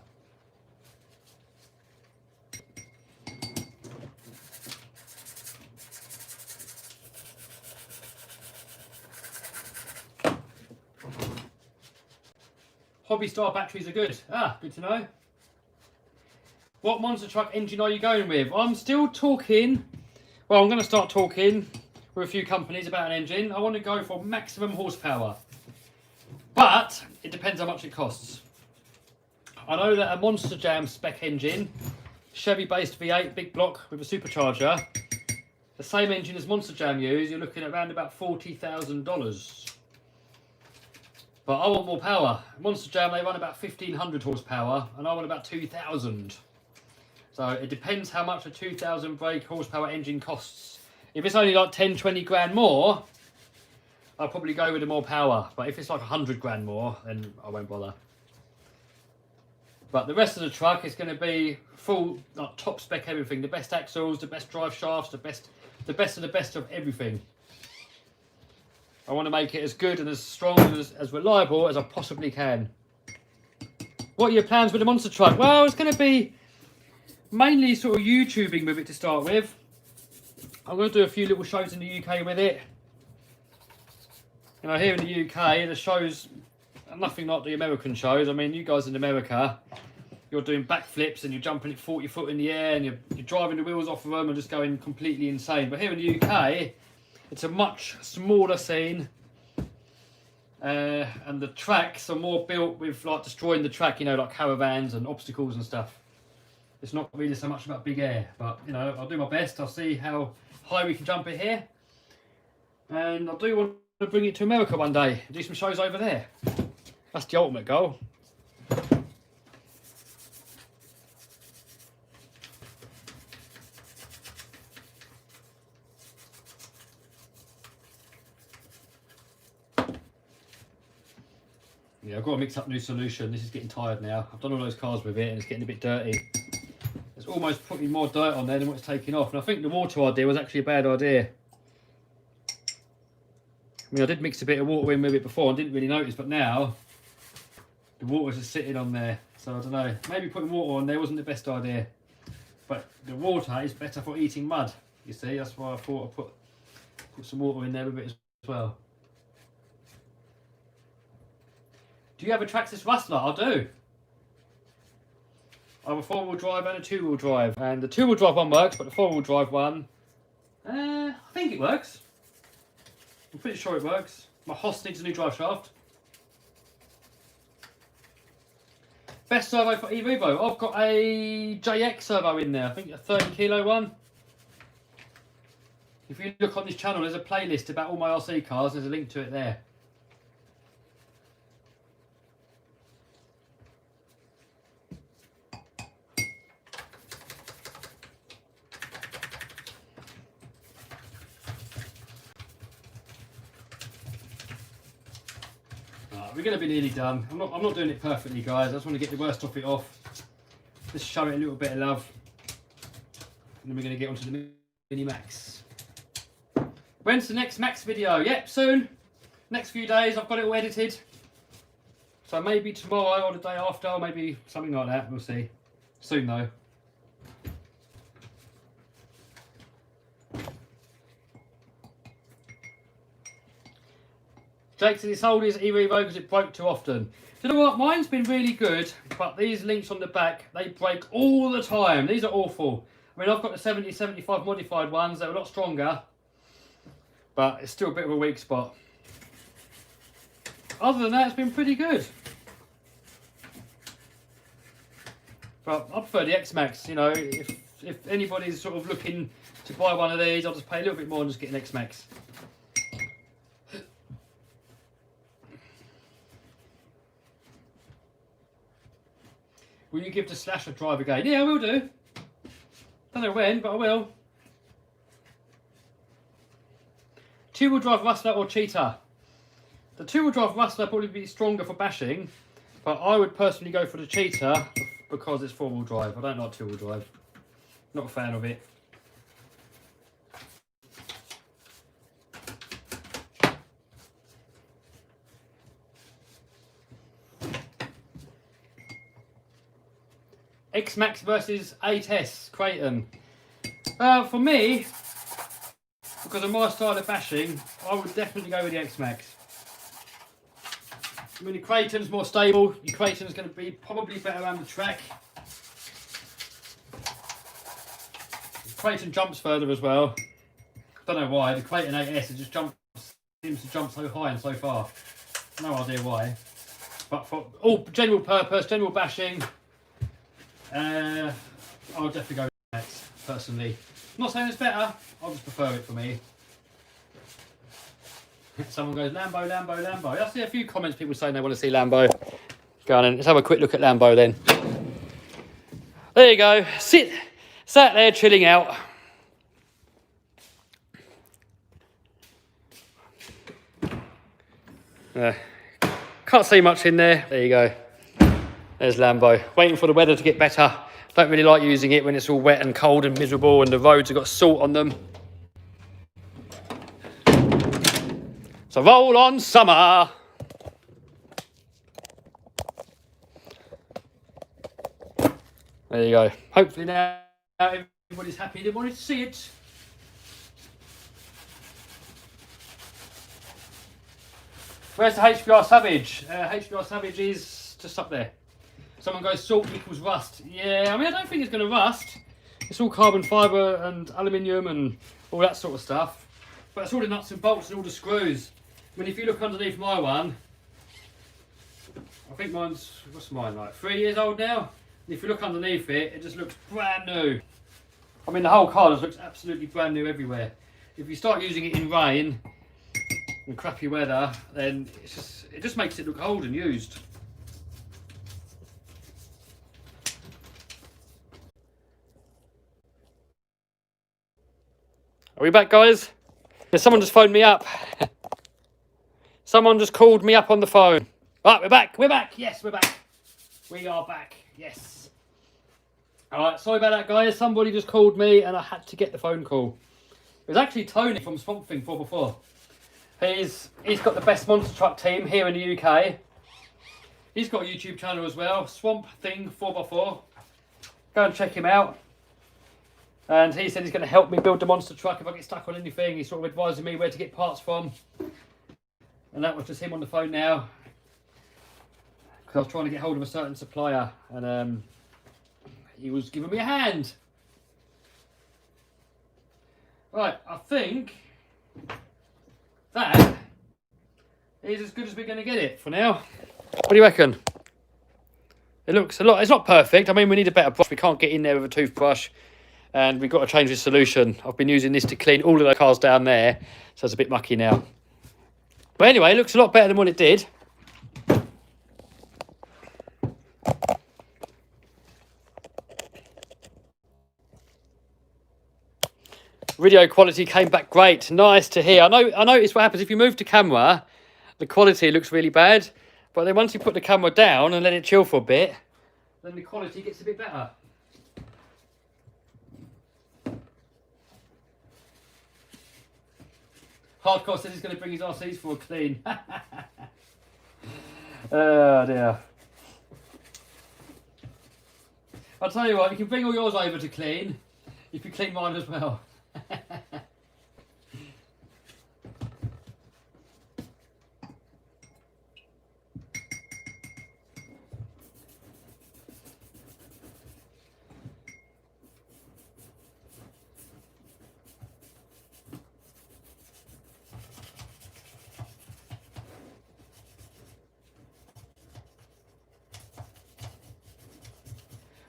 Hobby Star batteries are good. Good to know. What monster truck engine are you going with? I'm still talking. Well, I'm going to start talking with a few companies about an engine. I want to go for maximum horsepower. But it depends how much it costs. I know that a Monster Jam spec engine, Chevy-based V8 big block with a supercharger, the same engine as Monster Jam use, you're looking at around about $40,000. But I want more power. Monster Jam, they run about 1,500 horsepower, and I want about 2,000. So it depends how much a 2,000 brake horsepower engine costs. If it's only like 10, 20 grand more, I'll probably go with the more power. But if it's like 100 grand more, then I won't bother. But the rest of the truck is going to be full, like, top spec everything. The best axles, the best drive shafts, the best of the best of everything. I want to make it as good and as strong and as reliable as I possibly can. What are your plans with the monster truck? Well, it's going to be mainly sort of YouTubing with it to start with. I'm going to do a few little shows in the UK with it. You know, here in the UK, the shows are nothing like the American shows. I mean, you guys in America, you're doing backflips and you're jumping at 40 foot in the air and you're driving the wheels off of them and just going completely insane. But here in the UK, it's a much smaller scene. And the tracks are more built with, like, destroying the track, you know, like caravans and obstacles and stuff. It's not really so much about big air, but, you know, I'll do my best. I'll see how high we can jump it here. And I do want to bring it to America one day, do some shows over there. That's the ultimate goal. Yeah, I've got to mix up new solution. This is getting tired now. I've done all those cars with it and it's getting a bit dirty. It's almost putting more dirt on there than what's taking off. And I think the water idea was actually a bad idea. I mean, I did mix a bit of water in with it before and didn't really notice, but now the water's just sitting on there. So I don't know, maybe putting water on there wasn't the best idea. But the water is better for eating mud, you see. That's why I thought I'd put some water in there with it as well. Do you have a Traxxas Rustler? I do. I have a 4-wheel drive and a 2-wheel drive. And the 2-wheel drive one works, but the 4-wheel drive one, I think it works. I'm pretty sure it works. My Hoss needs a new drive shaft. Best servo for eRevo. I've got a JX servo in there. I think a 30 kilo one. If you look on this channel, there's a playlist about all my RC cars. There's a link to it there. We're going to be nearly done. I'm not doing it perfectly, guys. I just want to get the worst of it off. Just show it a little bit of love. And then we're going to get onto the Mini Max. When's the next Max video? Yep, soon. Next few days, I've got it all edited. So maybe tomorrow or the day after, or maybe something like that. We'll see. Soon, though. Jake said he sold his eRevo because it broke too often. Do you know what? Mine's been really good, but these links on the back, they break all the time. These are awful. I mean, I've got the 70, 75 modified ones. They're a lot stronger, but it's still a bit of a weak spot. Other than that, it's been pretty good. But I prefer the X-Max. You know, if anybody's sort of looking to buy one of these, I'll just pay a little bit more and just get an X-Max. Will you give the Slash a drive again? Yeah, I will do. Don't know when, but I will. 2-wheel drive Rustler or Cheetah? The 2-wheel drive Rustler probably be stronger for bashing, but I would personally go for the Cheetah because it's 4-wheel drive. I don't like 2-wheel drive. Not a fan of it. X-Max versus 8S Creighton. For me, because of my style of bashing, I would definitely go with the X-Max. I mean, the Creighton's more stable. The Creighton's going to be probably better around the track. The Creighton jumps further as well. Don't know why. The Creighton 8S it just seems to jump so high and so far. No idea why. But for all general purpose, general bashing, I'll definitely go with that, personally. I'm not saying it's better, I just prefer it for me. Someone goes, Lambo, Lambo, Lambo. I see a few comments, people saying they want to see Lambo. Go on then, let's have a quick look at Lambo then. There you go, sat there chilling out. Can't see much in there. There you go. There's Lambo. Waiting for the weather to get better. Don't really like using it when it's all wet and cold and miserable and the roads have got salt on them. So roll on summer. There you go. Hopefully now everybody's happy they wanted to see it. Where's the HBR Savage? HBR Savage is just up there. Someone goes, salt equals rust. Yeah, I mean, I don't think it's going to rust. It's all carbon fibre and aluminium and all that sort of stuff. But it's all the nuts and bolts and all the screws. I mean, if you look underneath my one, I think mine's, what's mine, like 3 years old now? And if you look underneath it, it just looks brand new. I mean, the whole car just looks absolutely brand new everywhere. If you start using it in rain and crappy weather, then it just makes it look old and used. Are we back, guys? Yeah, someone just phoned me up. Someone just called me up on the phone. Right, we're back. We're back. Yes, we're back. We are back. Yes. All right, sorry about that, guys. Somebody just called me and I had to get the phone call. It was actually Tony from Swamp Thing 4x4. He's got the best monster truck team here in the UK. He's got a YouTube channel as well, Swamp Thing 4x4. Go and check him out. And he said he's going to help me build the monster truck if I get stuck on anything. He's sort of advising me where to get parts from. And that was just him on the phone now. Because I was trying to get hold of a certain supplier. And he was giving me a hand. Right, I think that is as good as we're going to get it for now. What do you reckon? It looks a lot. It's not perfect. I mean, we need a better brush. We can't get in there with a toothbrush. And we've got to change the solution. I've been using this to clean all of the cars down there. So it's a bit mucky now. But anyway, it looks a lot better than what it did. Video quality came back great. Nice to hear. I noticed what happens if you move the camera, the quality looks really bad. But then once you put the camera down and let it chill for a bit, then the quality gets a bit better. Hardcore says he's going to bring his RCs for a clean. Oh dear. I'll tell you what, you can bring all yours over to clean. You can clean mine as well.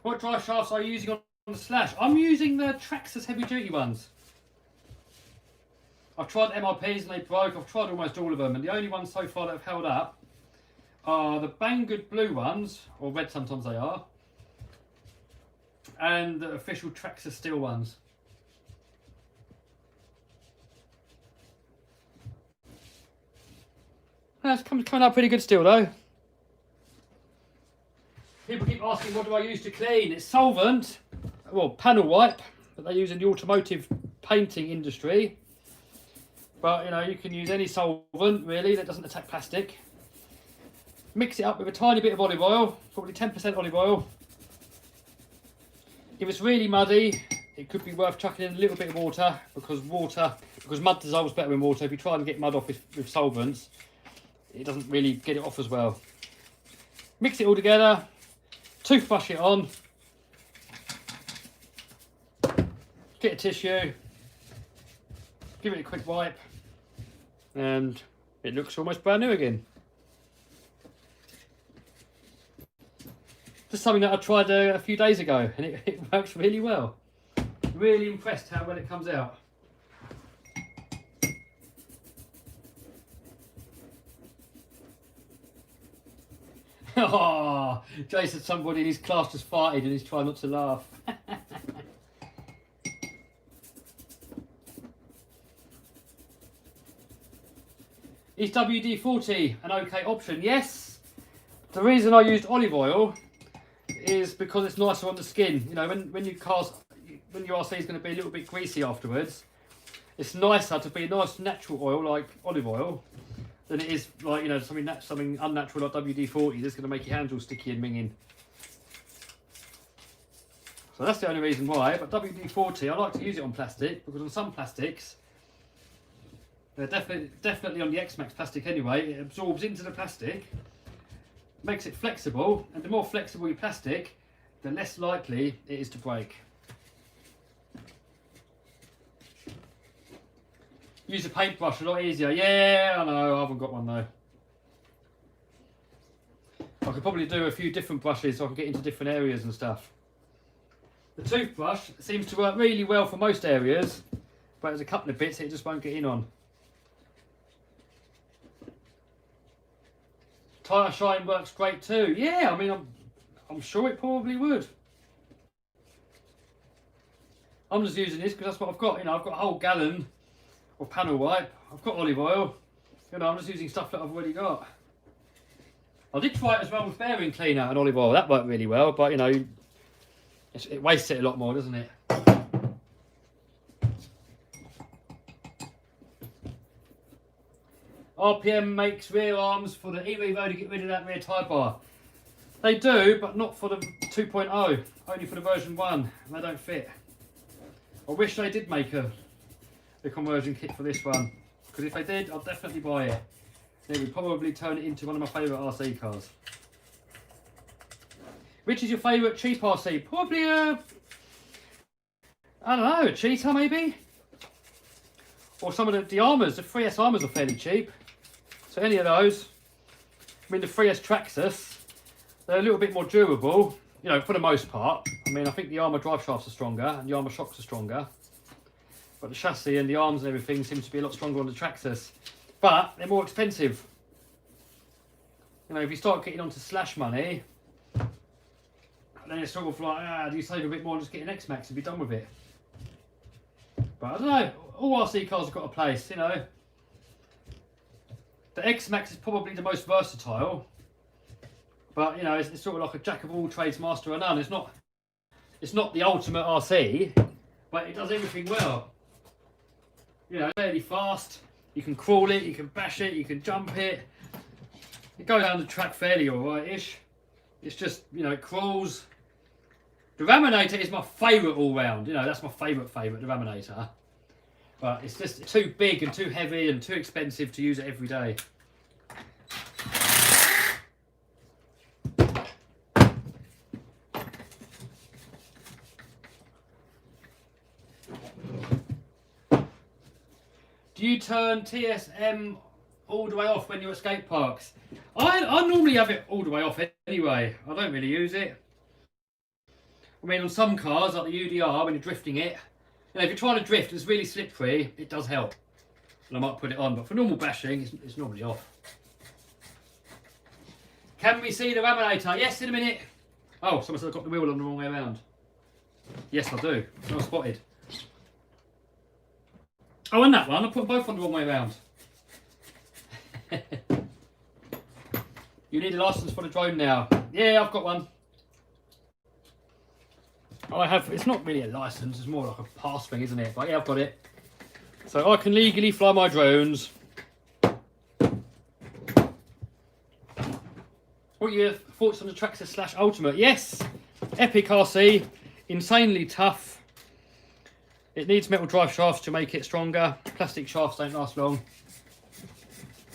What drive shafts are you using on the Slash? I'm using the Traxxas heavy duty ones. I've tried MRPs and they broke. I've tried almost all of them, and the only ones so far that have held up are the Banggood blue ones, or red sometimes they are, and the official Traxxas steel ones. That's coming out pretty good still though. People keep asking, what do I use to clean? It's solvent, well, panel wipe that they use in the automotive painting industry. But, you know, you can use any solvent, really, that doesn't attack plastic. Mix it up with a tiny bit of olive oil, probably 10% olive oil. If it's really muddy, it could be worth chucking in a little bit of water, because mud dissolves better in water. If you try and get mud off with solvents, it doesn't really get it off as well. Mix it all together. Toothbrush it on, get a tissue, give it a quick wipe, and it looks almost brand new again. Just something that I tried a few days ago, and it works really well. Really impressed how well it comes out. Oh, Jay said somebody in his class just farted and he's trying not to laugh. Is WD-40 an okay option? Yes. The reason I used olive oil is because it's nicer on the skin. You know, when your RC is going to be a little bit greasy afterwards, it's nicer to be a nice natural oil like olive oil than it is like, you know, something unnatural like WD-40 that's going to make your hands all sticky and minging. So that's the only reason why. But WD-40, I like to use it on plastic because on some plastics, they're definitely on the X-Max plastic anyway, it absorbs into the plastic, makes it flexible, and the more flexible your plastic, the less likely it is to break. Use a paintbrush a lot easier. Yeah, I know, I haven't got one though. I could probably do a few different brushes so I can get into different areas and stuff. The toothbrush seems to work really well for most areas, but there's a couple of bits it just won't get in on. Tire shine works great too. Yeah, I mean, I'm sure it probably would. I'm just using this because that's what I've got. You know, I've got a whole gallon of panel wipe. I've got olive oil. You know, I'm just using stuff that I've already got. I did try it as well with bearing cleaner and olive oil. That worked really well, but you know, it wastes it a lot more, doesn't it? RPM makes rear arms for the e-revo to get rid of that rear tie bar. They do, but not for the 2.0, only for the version 1, and they don't fit. I wish they did make the conversion kit for this one, because if they did, I'd definitely buy it. It would probably turn it into one of my favourite RC cars. Which is your favourite cheap RC? Probably I don't know, a Cheetah maybe? Or some of the Armours, the 3S Armours are fairly cheap. So any of those, I mean the 3S Traxxas, they're a little bit more durable, you know, for the most part. I mean, I think the Armour drive shafts are stronger and the Armour shocks are stronger. But the chassis and the arms and everything seems to be a lot stronger on the Traxxas. But they're more expensive. You know, if you start getting onto slash money, then it's sort of like, do you save a bit more and just get an X-Max and be done with it? But I don't know, all RC cars have got a place, you know. The X-Max is probably the most versatile, but you know, it's sort of like a jack of all trades, master of none. It's not the ultimate RC, but it does everything well. You know, fairly fast. You can crawl it, you can bash it, you can jump it. It goes down the track fairly alright-ish. It's just, you know, it crawls. The Raminator is my favourite all-round. You know, that's my favourite, the Raminator. But it's just too big and too heavy and too expensive to use it every day. Do you turn TSM all the way off when you're at skate parks? I normally have it all the way off anyway. I don't really use it. I mean, on some cars, like the UDR, when you're drifting it, you know, if you're trying to drift and it's really slippery, it does help. And I might put it on, but for normal bashing, it's normally off. Can we see the Raminator? Yes, in a minute. Oh, someone said I've got the wheel on the wrong way around. Yes, I do. I was spotted. Oh, and that one, I put them both on the wrong way around. You need a license for the drone now. Yeah, I've got one. I have, it's not really a license, it's more like a pass thing, isn't it? But yeah, I've got it. So I can legally fly my drones. What are your thoughts on the Traxxas slash Ultimate? Yes, epic RC, insanely tough. It needs metal drive shafts to make it stronger. Plastic shafts don't last long.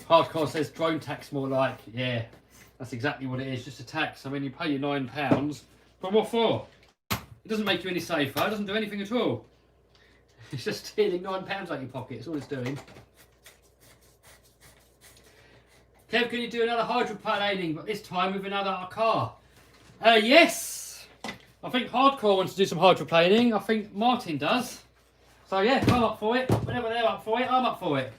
Hardcore says drone tax more like. Yeah, that's exactly what it is, just a tax. I mean, you pay your £9, but what for? It doesn't make you any safer, it doesn't do anything at all. It's just stealing £9 out of your pocket, that's all it's doing. Kev, can you do another hydroplaning, but this time with another car? Yes. I think Hardcore wants to do some hydroplaning. I think Martin does. So yeah, I'm up for it. Whenever they're up for it, I'm up for it.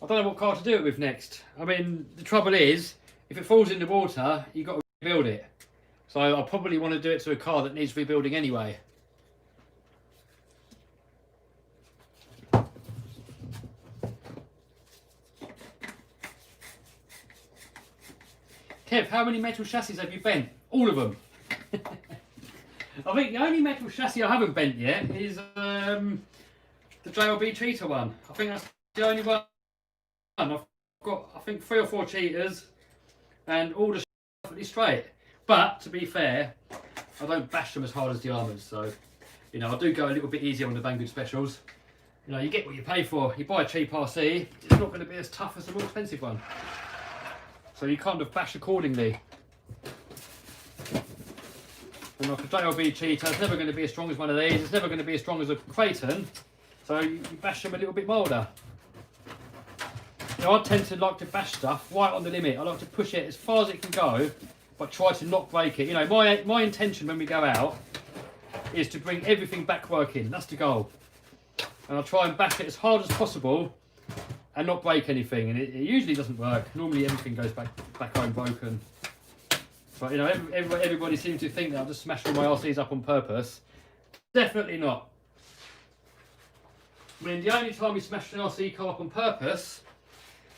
I don't know what car to do it with next. I mean, the trouble is, if it falls in the water, you've got to rebuild it. So I probably want to do it to a car that needs rebuilding anyway. Kev, how many metal chassis have you bent? All of them. I think the only metal chassis I haven't bent yet is the JLB cheetah one. I think that's the only one. I've got, I think, 3 or 4 cheetahs and all the perfectly straight. But to be fair, I don't bash them as hard as the Armours, so you know, I do go a little bit easier on the Banggood specials. You know, you get what you pay for. You buy a cheap RC, it's not going to be as tough as a more expensive one. So you kind of bash accordingly. And like a JLB cheetah, it's never going to be as strong as one of these. It's never going to be as strong as a Creighton. So you bash them a little bit milder. You know, I tend to like to bash stuff right on the limit. I like to push it as far as it can go, but try to not break it. You know, my intention when we go out is to bring everything back working. That's the goal. And I try and bash it as hard as possible and not break anything. And it usually doesn't work. Normally everything goes back home broken. But you know, everybody seems to think that I'm just smashing my RCs up on purpose. Definitely not. I mean, the only time we smashed an RC car up on purpose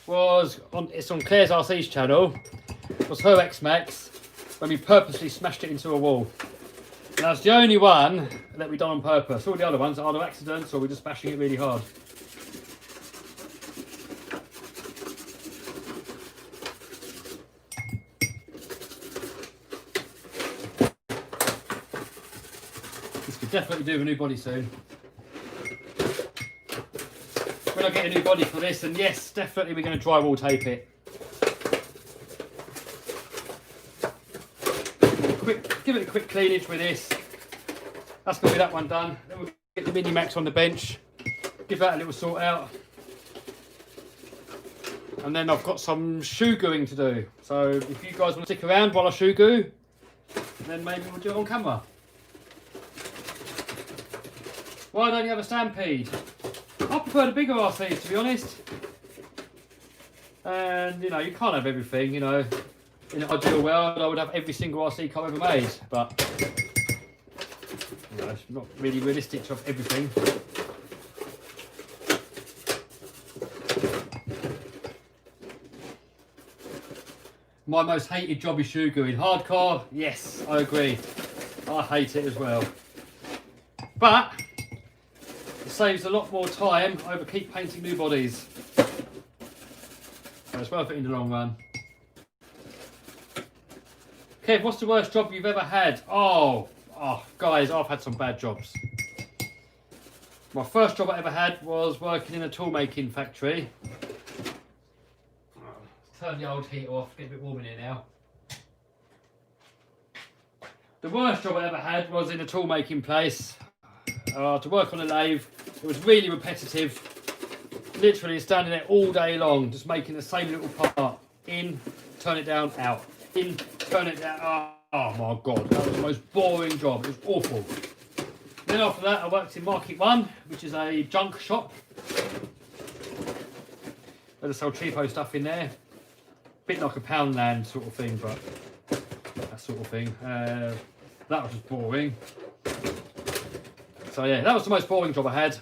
was it's on Claire's RC's channel. It was her X-Max when we purposely smashed it into a wall. And that's the only one that we done on purpose. All the other ones are either accidents or we're just bashing it really hard. This could definitely do with a new body soon. When I get a new body for this, and yes, definitely we're going to drywall tape it. Give it a quick cleanage with this. That's going to be that one done. Then we'll get the Mini Max on the bench. Give that a little sort out. And then I've got some shoe gooing to do. So if you guys want to stick around while I shoe goo, then maybe we'll do it on camera. Why don't you have a Stampede? I prefer the bigger RCs, to be honest. And you know, you can't have everything, you know. In an ideal world, I would have every single RC car ever made, but you know, it's not really realistic to have everything. My most hated job is shoe gooing. Hardcore, yes, I agree. I hate it as well. But it saves a lot more time over keep painting new bodies. So it's worth it in the long run. Kev, what's the worst job you've ever had? Oh, guys, I've had some bad jobs. My first job I ever had was working in a tool making factory. Turn the old heater off, get a bit warm in here now. The worst job I ever had was in a tool making place. To work on a lathe. It was really repetitive. Literally standing there all day long, just making the same little part. In, turn it down, out. In, turn it down. Oh my god, that was the most boring job. It was awful. Then after that, I worked in Market 1, which is a junk shop. They just sell cheapo stuff in there. Bit like a Poundland sort of thing, but that sort of thing. That was just boring. So yeah, that was the most boring job I had.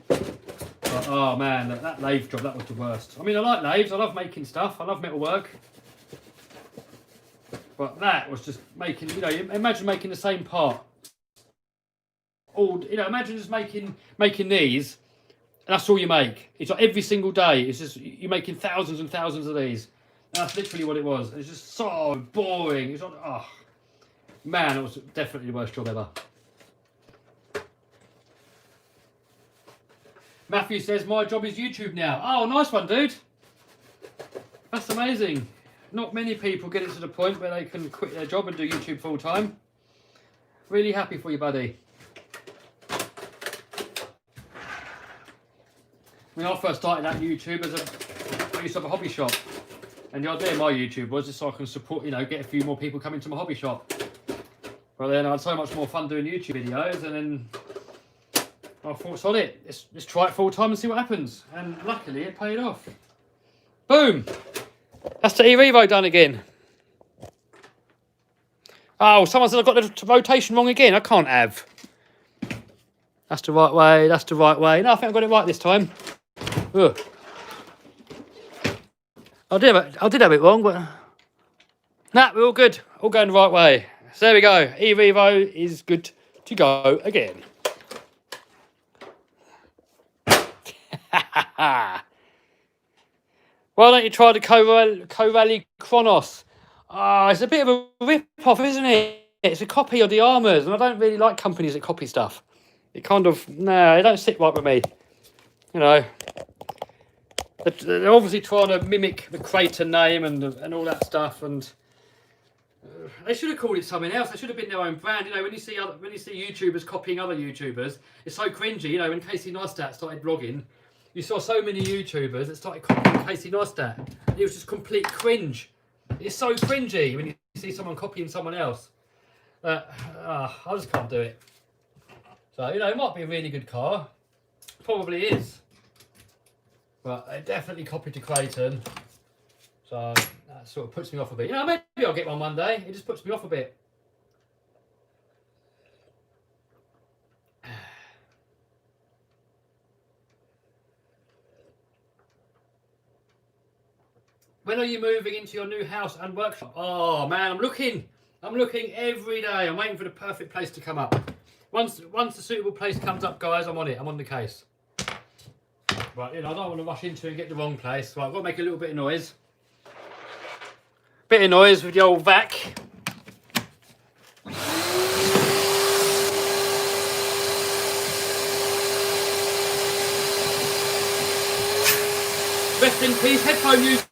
But oh man, that lathe job, that was the worst. I mean, I like lathes, I love making stuff, I love metal work. But that was just making, you know, imagine making the same part. You know, imagine just making these, and that's all you make. It's like every single day, it's just, you're making thousands and thousands of these. And that's literally what it was. It's just so boring. It's like, oh, man, it was definitely the worst job ever. Matthew says, my job is YouTube now. Oh, nice one, dude. That's amazing. Not many people get it to the point where they can quit their job and do YouTube full time. Really happy for you, buddy. When I first started out YouTube, I used to have a hobby shop. And the idea of my YouTube was just so I can support, you know, get a few more people coming to my hobby shop. But then I had so much more fun doing YouTube videos, and then I thought, sod it, let's try it full time and see what happens. And luckily it paid off. Boom! That's the E-Revo done again. Oh, someone said I've got the rotation wrong again. I can't have. That's the right way, that's the right way. No, I think I got it right this time. Ugh. I did have it wrong, but... Nah, we're all good. All going the right way. So there we go. E-Revo is good to go again. Why don't you try the Co-Rally Kronos? Ah, it's a bit of a rip-off, isn't it? It's a copy of the Armours, and I don't really like companies that copy stuff. It kind of, no, it don't sit right with me. You know, they're obviously trying to mimic the Creighton name and all that stuff, and they should have called it something else. They should have been their own brand. You know, when you see YouTubers copying other YouTubers, it's so cringy. You know, when Casey Neistat started blogging, you saw so many YouTubers that started copying Casey Neistat. It was just complete cringe. It's so cringy when you see someone copying someone else. I just can't do it. So, you know, it might be a really good car. Probably is. But it definitely copied to Creighton. So that sort of puts me off a bit. You know, maybe I'll get one day. It just puts me off a bit. When are you moving into your new house and workshop? Oh man, I'm looking every day. I'm waiting for the perfect place to come up. Once the suitable place comes up, guys, I'm on it. I'm on the case. But, you know, I don't want to rush into it and get the wrong place. Right, I've got to make a little bit of noise. Bit of noise with the old vac. Rest in peace, headphone users.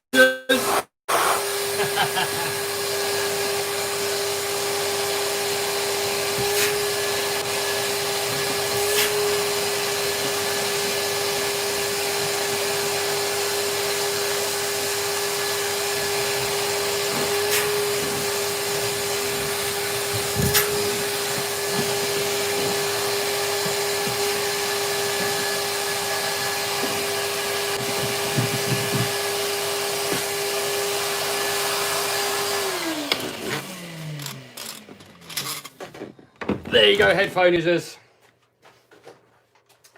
There you go, headphone users.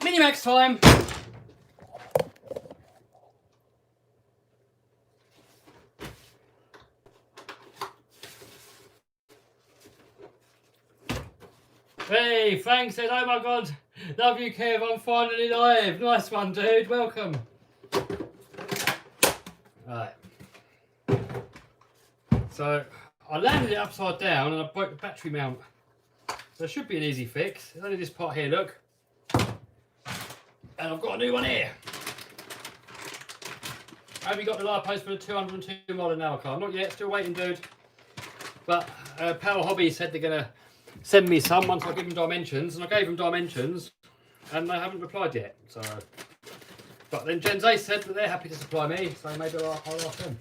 Minimax time. Hey, Frank said, oh my god, love you Kev, I'm finally live. Nice one, dude, welcome. Right. So, I landed it upside down and I broke the battery mount. So it should be an easy fix. There's only this part here, look. And I've got a new one here. Have you got the lipos for the 202 mile an hour car? Not yet, still waiting, dude. But Power Hobby said they're going to send me some once I give them dimensions. And I gave them dimensions and they haven't replied yet. So, but then Gen Z said that they're happy to supply me, so maybe I'll ask them.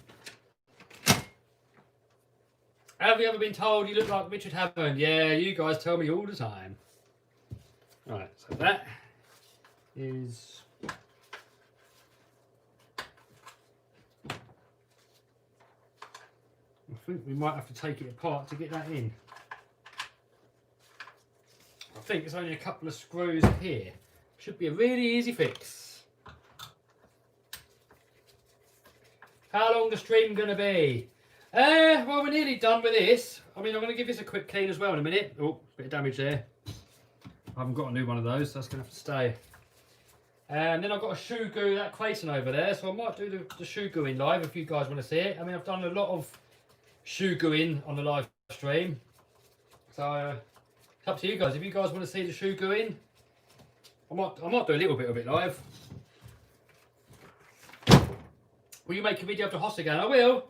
Have you ever been told you look like Richard Hammond? Yeah, you guys tell me all the time. Alright, so that is... I think we might have to take it apart to get that in. I think it's only a couple of screws here. Should be a really easy fix. How long the stream gonna be? Well, we're nearly done with this. I mean, I'm going to give this a quick clean as well in a minute. Oh, bit of damage there. I haven't got a new one of those, so that's going to have to stay. And then I've got a shoe goo, that Creighton over there, so I might do the shoe gooing live if you guys want to see it. I mean, I've done a lot of shoe gooing on the live stream. So, it's up to you guys. If you guys want to see the shoe gooing, I might do a little bit of it live. Will you make a video of the Hoss again? I will.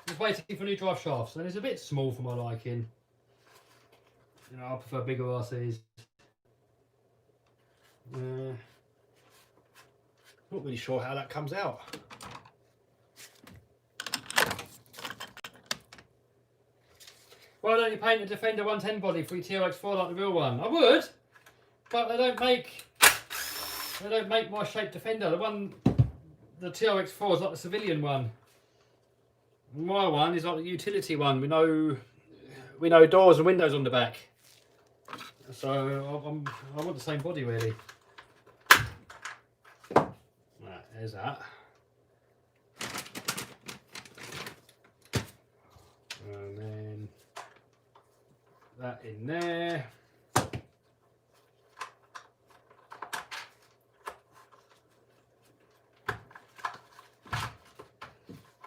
Just waiting for new drive shafts, and it's a bit small for my liking. You know, I prefer bigger RCs. Not really sure how that comes out. Why don't you paint a Defender 110 body for your TRX4 like the real one? I would, but they don't make my shaped Defender. The TRX4 is like the civilian one. My one is like the utility one. We know doors and windows on the back. So I want the same body really. Right, there's that. And then that in there.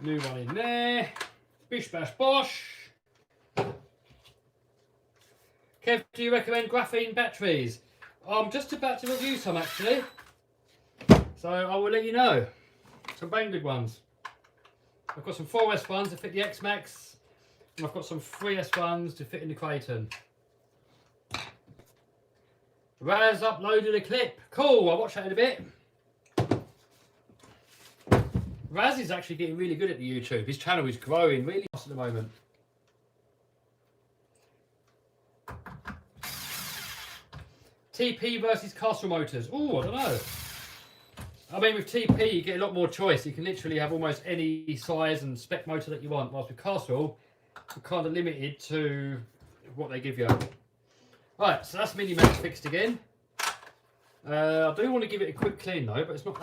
New one in there. Bish bash bosh. Kev, do you recommend graphene batteries? I'm just about to review some actually. So I will let you know. Some bang good ones. I've got some 4S ones to fit the X-Max. And I've got some 3S ones to fit in the Creighton. Raz uploaded a clip. Cool, I'll watch that in a bit. Raz is actually getting really good at the YouTube. His channel is growing really fast at the moment. TP versus Castle motors. Oh, I don't know. I mean, with TP you get a lot more choice. You can literally have almost any size and spec motor that you want. Whilst with Castle, you're kind of limited to what they give you. Right, so that's Minimax fixed again. I do want to give it a quick clean though, but it's not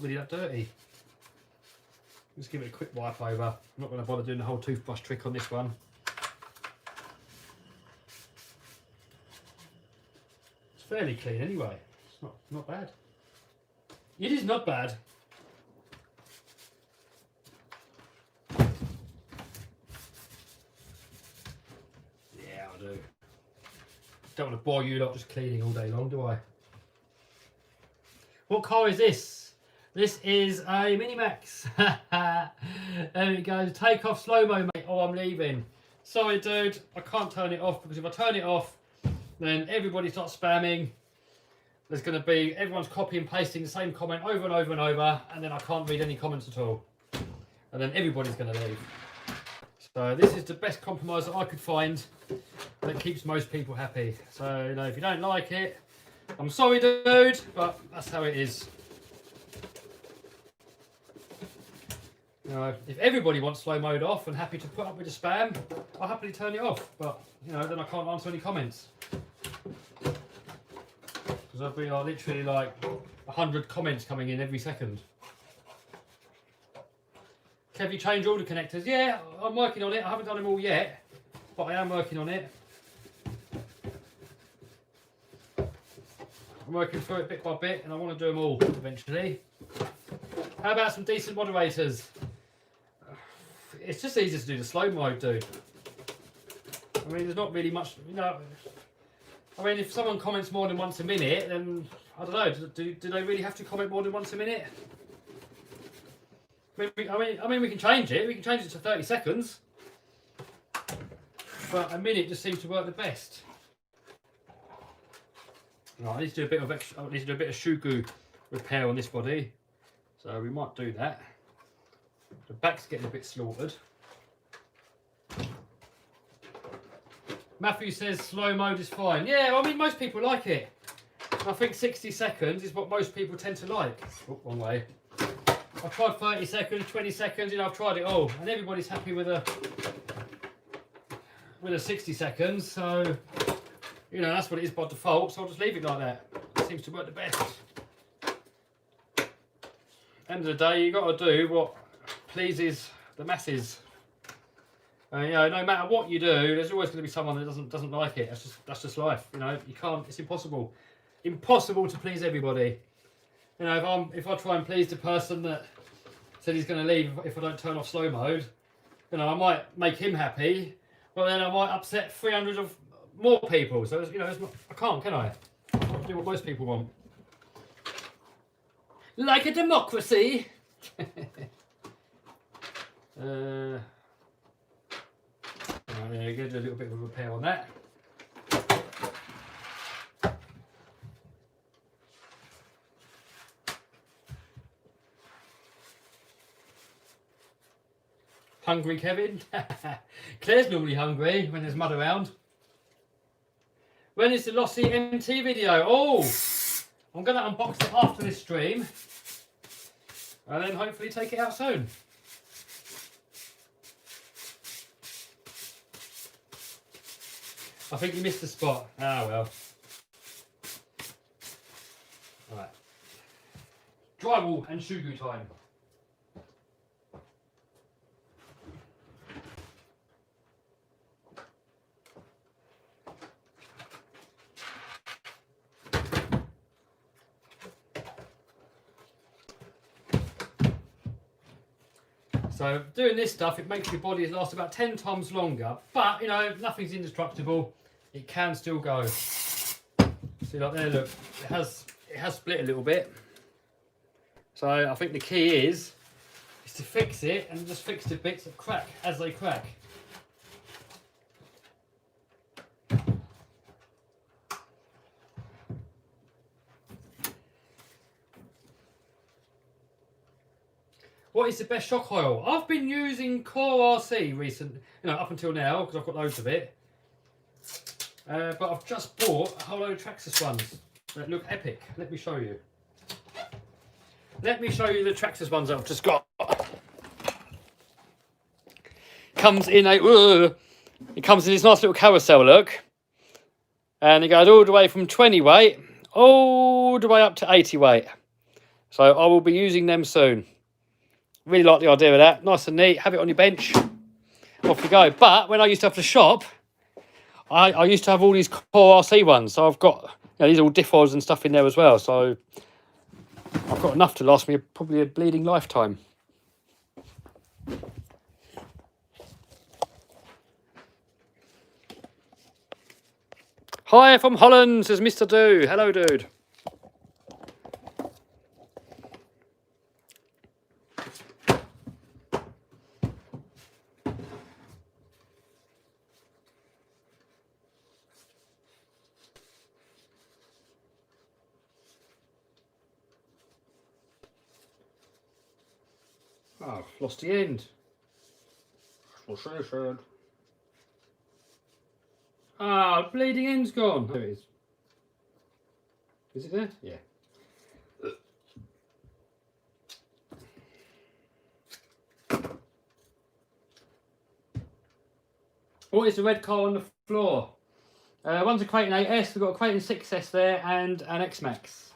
really that dirty. Just give it a quick wipe over. I'm not going to bother doing the whole toothbrush trick on this one. It's fairly clean anyway. It's not bad. It is not bad. Yeah, I do. Don't want to bore you lot just cleaning all day long, do I? What car is this? This is a Minimax. There we go. Take off slow-mo, mate. Oh, I'm leaving. Sorry, dude. I can't turn it off because if I turn it off, then everybody starts spamming. There's going to be everyone's copy and pasting the same comment over and over and over, and then I can't read any comments at all. And then everybody's going to leave. So this is the best compromise that I could find that keeps most people happy. So, you know, if you don't like it, I'm sorry, dude, but that's how it is. You know, if everybody wants slow mode off and happy to put up with the spam, I'll happily turn it off. But, you know, then I can't answer any comments. Because there'll be literally like 100 comments coming in every second. Have you changed all the connectors? Yeah, I'm working on it. I haven't done them all yet, but I am working on it. I'm working through it bit by bit, and I want to do them all eventually. How about some decent moderators? It's just easier to do the slow mode, dude. I mean, there's not really much, you know. I mean, if someone comments more than once a minute, then I don't know. Do they really have to comment more than once a minute? I mean, we can change it. We can change it to 30 seconds. But a minute just seems to work the best. Right, I need to do a bit of extra. I need to do a bit of shugu repair on this body, so we might do that. The back's getting a bit slaughtered. Matthew says slow mode is fine. Yeah, I mean most people like it. I think 60 seconds is what most people tend to like. Oh, wrong way. I've tried 30 seconds, 20 seconds, you know, I've tried it all, and everybody's happy with a 60 seconds. So, you know, that's what it is by default. So I'll just leave it like that. It seems to work the best. End of the day, you got to do what pleases the masses. You know, no matter what you do, there's always going to be someone that doesn't like it. That's just life. You know, you can't. It's impossible to please everybody. You know, if I try and please the person that said he's going to leave if I don't turn off slow mode, you know, I might make him happy, but then I might upset 300 of more people. So you know, it's not, I can't, can I? I have to do what most people want. Like a democracy. Yeah, go do a little bit of a repair on that. Hungry Kevin? Claire's normally hungry when there's mud around. When is the Lossy MT video? Oh, I'm going to unbox it after this stream. And then hopefully take it out soon. I think you missed the spot. Ah, well. Alright. Drywall and shugu time. So doing this stuff, it makes your body last about 10 times longer. But, you know, nothing's indestructible. It can still go. See, like there, look, it has split a little bit. So I think the key is to fix it and just fix the bits that crack as they crack. What is the best shock oil? I've been using Core RC recently, up until now, because I've got loads of it. But I've just bought a whole load of Traxxas ones that look epic. Let me show you. Let me show you the Traxxas ones that I've just got. Comes in it comes in this nice little carousel look. And it goes all the way from 20 weight, all the way up to 80 weight. So I will be using them soon. Really like the idea of that. Nice and neat. Have it on your bench. Off you go. But when I used to have the shop, I used to have all these Core RC ones. So I've got these all diffos and stuff in there as well. So I've got enough to last me probably a bleeding lifetime. Hi from Holland, says Mr. Do. Hello, dude. Oh, lost the end. That's what she said. Ah, bleeding end's gone. There it is. Is it there? Yeah. What is the red car on the floor? One's a Creighton 8S, we've got a Creighton 6S there and an X-Max.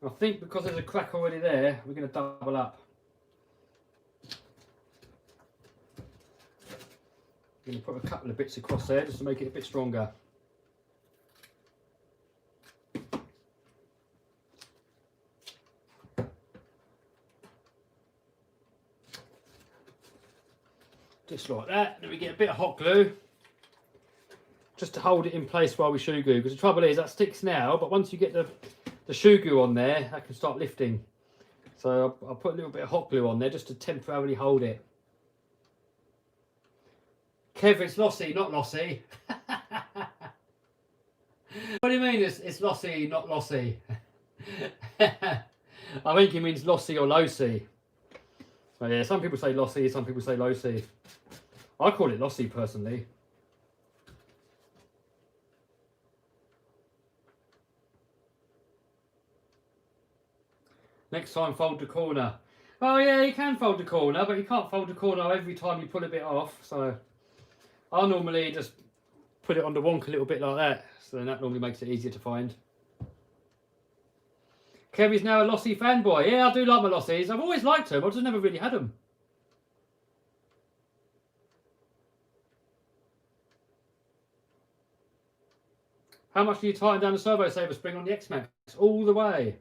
I think because there's a crack already there, we're going to double up. I'm going to put a couple of bits across there just to make it a bit stronger. Just like that. Then we get a bit of hot glue just to hold it in place while we shoe glue. Because the trouble is that sticks now, but once you get the shoe glue on there, that can start lifting. So I'll put a little bit of hot glue on there just to temporarily hold it. Kev, it's lossy, not lossy. What do you mean it's lossy, not lossy? I think he means lossy or lossy. So yeah, some people say lossy, some people say lossy. I call it lossy personally. Next time, fold the corner. Oh yeah, you can fold the corner, but you can't fold the corner every time you pull a bit off. So I normally just put it on the wonk a little bit like that. So then that normally makes it easier to find. Kev is now a lossy fanboy. Yeah, I do like my lossies. I've always liked them. I've just never really had them. How much do you tighten down the servo saver spring on the X-Max? All the way.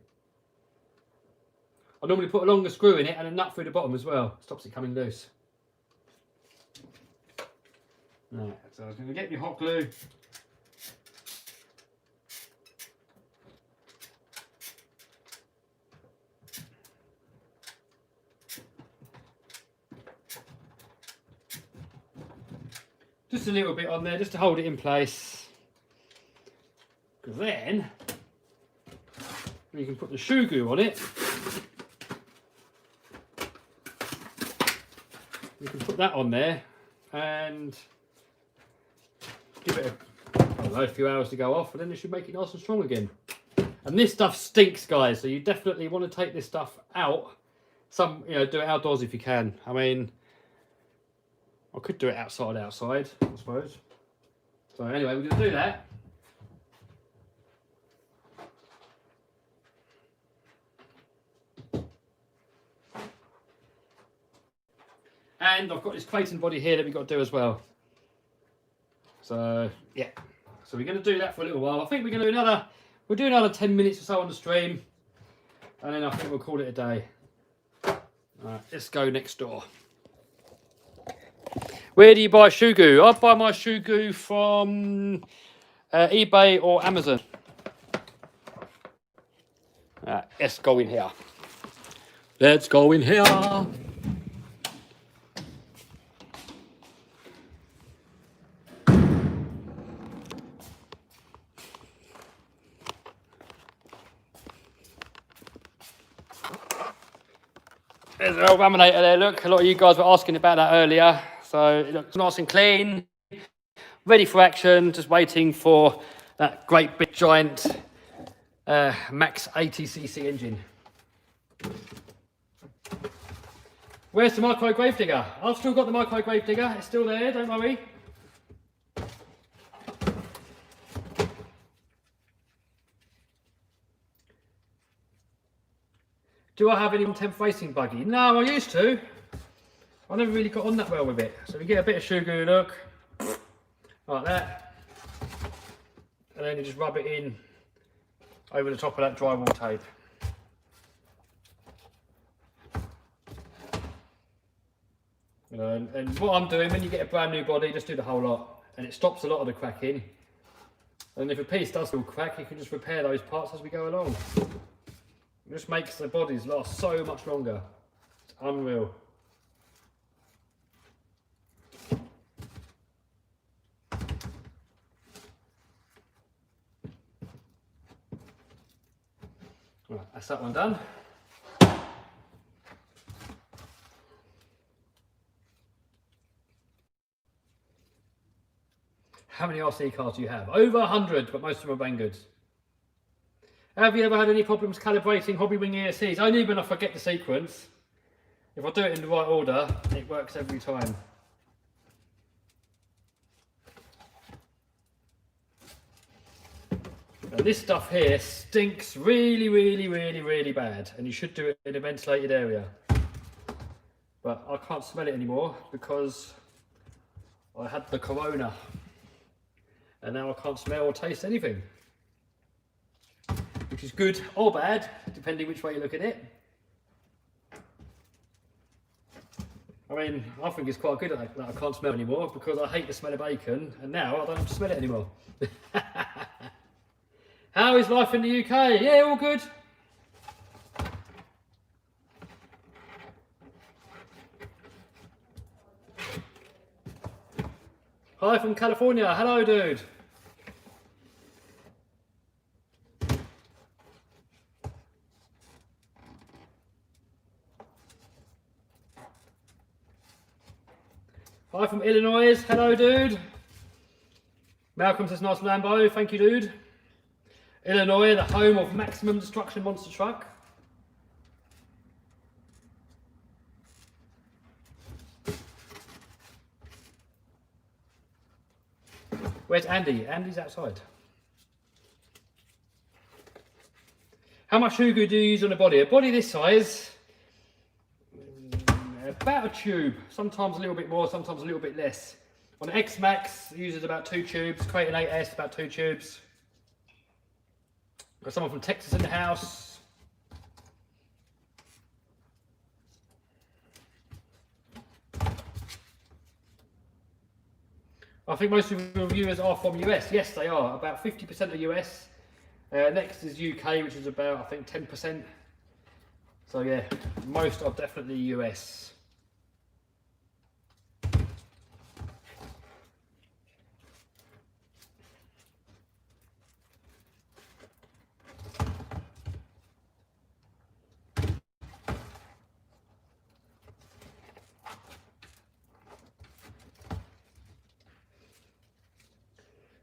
I normally put a longer screw in it and a nut through the bottom as well. Stops it coming loose. Right, so I was going to get my hot glue. Just a little bit on there, just to hold it in place. Because then you can put the shoe glue on it. You can put that on there and give it a few hours to go off, and then it should make it nice and strong again. And this stuff stinks, guys, so you definitely want to take this stuff out. Do it outdoors if you can. I mean, I could do it outside, I suppose. So anyway, we're going to do that. And I've got this Clayton body here that we've got to do as well. So, yeah. So we're going to do that for a little while. I think we're going to do we'll do another 10 minutes or so on the stream. And then I think we'll call it a day. Alright, let's go next door. Where do you buy shoe goo? I buy my shoe goo from eBay or Amazon. Let's go in here. Let's go in here. There's an old laminator there, look. A lot of you guys were asking about that earlier. So it looks nice and clean, ready for action, just waiting for that great big giant max 80cc engine. Where's the micro grave digger? I've still got the micro grave digger, it's still there, don't worry. Do I have any temp racing buggy? No, I used to. I never really got on that well with it. So we get a bit of shoe glue, look, like that. And then you just rub it in over the top of that drywall tape. And what I'm doing, when you get a brand new body, just do the whole lot. And it stops a lot of the cracking. And if a piece does still crack, you can just repair those parts as we go along. It just makes the bodies last so much longer. It's unreal. Right, that's that one done. How many RC cars do you have? Over 100, but most of them are bang goods. Have you ever had any problems calibrating Hobbywing ESCs? Only when I forget the sequence. If I do it in the right order, it works every time. Now this stuff here stinks really, really, really, really bad, and you should do it in a ventilated area. But I can't smell it anymore because I had the corona, and now I can't smell or taste anything. Which is good or bad, depending which way you look at it. I mean, I think it's quite good that I can't smell anymore because I hate the smell of bacon, and now I don't have to smell it anymore. How is life in the UK? Yeah, all good. Hi from California. Hello, dude. Hi from Illinois. Hello, dude. Malcolm says nice Lambo. Thank you, dude. Illinois, the home of Maximum Destruction Monster Truck. Where's Andy? Andy's outside. How much shoe glue do you use on a body? A body this size, about a tube. Sometimes a little bit more, sometimes a little bit less. On an X-Max, it uses about 2 tubes. Clayton 8S, about 2 tubes. Got someone from Texas in the house. I think most of your viewers are from US. Yes, they are. About 50% are US. Next is UK, which is about, I think, 10%. So yeah, most are definitely US.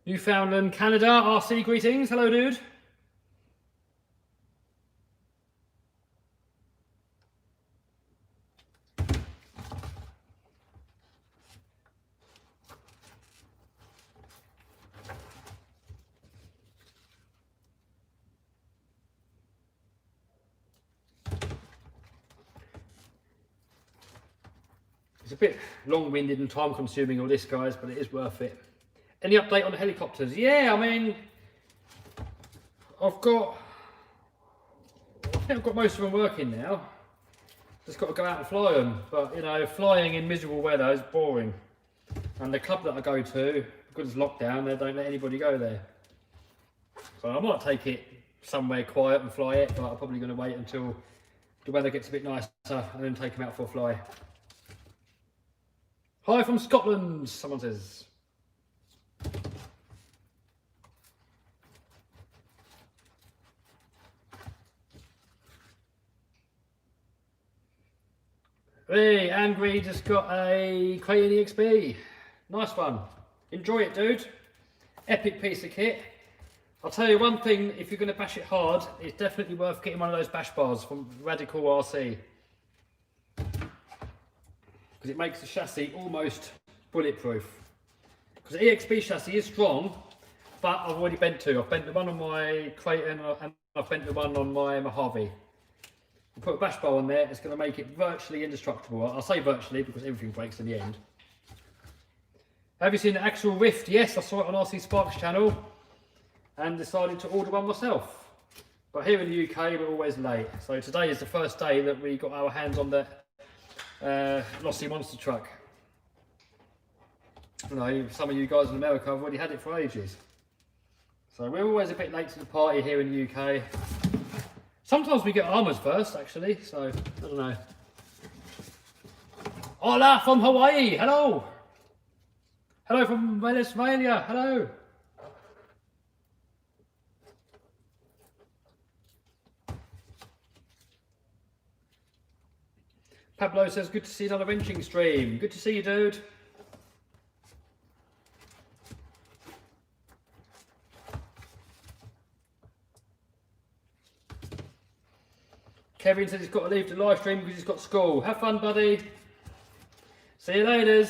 Newfoundland, Canada, RC greetings. Hello, dude. It's a bit long-winded and time-consuming all this, guys, but it is worth it. Any update on the helicopters? Yeah, I mean, I think I've got most of them working now. Just got to go out and fly them. But, you know, flying in miserable weather is boring. And the club that I go to, because it's lockdown, they don't let anybody go there. So I might take it somewhere quiet and fly it, but I'm probably going to wait until the weather gets a bit nicer and then take them out for a fly. Hi from Scotland, someone says. Hey, Angry just got a Crane EXP. Nice one. Enjoy it, dude. Epic piece of kit. I'll tell you one thing, if you're going to bash it hard, it's definitely worth getting one of those bash bars from Radical RC. Because it makes the chassis almost bulletproof. Because the EXP chassis is strong, but I've already bent two. I've bent the one on my Creighton and I've bent the one on my Mojave. You put a bash bar on there, it's going to make it virtually indestructible. I'll say virtually because everything breaks in the end. Have you seen the actual Rift? Yes, I saw it on RC Sparks channel and decided to order one myself. But here in the UK, we're always late. So today is the first day that we got our hands on the Lossy monster truck. You know, some of you guys in America have already had it for ages. So we're always a bit late to the party here in the UK. Sometimes we get armours first, actually, so I don't know. Hola from Hawaii, hello! Hello from Venezuela, hello! Pablo says, good to see another wrenching stream. Good to see you, dude. Kevin says he's got to leave the live stream because he's got school. Have fun, buddy. See you later.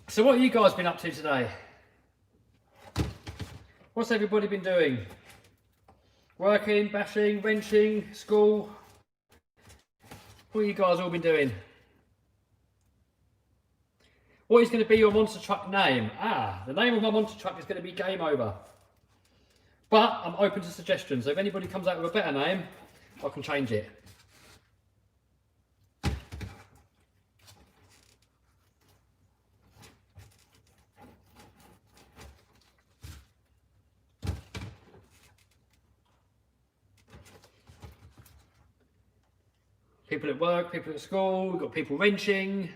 So what have you guys been up to today? What's everybody been doing? Working, bashing, wrenching, school? What have you guys all been doing? What is going to be your monster truck name? The name of my monster truck is going to be Game Over. But I'm open to suggestions, so if anybody comes out with a better name, I can change it. People at work, people at school, we've got people wrenching.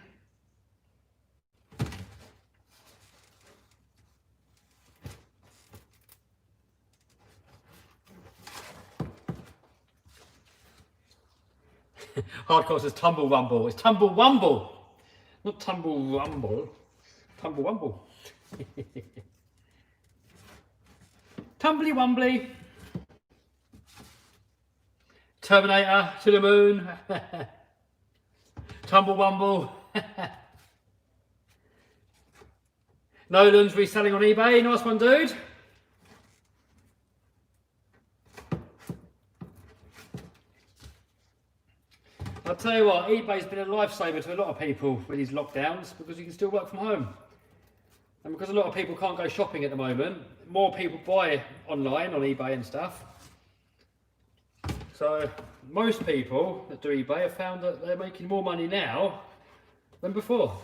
Hardcore says Tumble Rumble. It's Tumble Wumble, not Tumble Rumble. Tumble Wumble. Tumbly Wumbly. Terminator to the moon. Tumble Wumble. Nolan's reselling on eBay. Nice one, dude. I'll tell you what, eBay's been a lifesaver to a lot of people with these lockdowns because you can still work from home. And because a lot of people can't go shopping at the moment, more people buy online on eBay and stuff. So most people that do eBay have found that they're making more money now than before.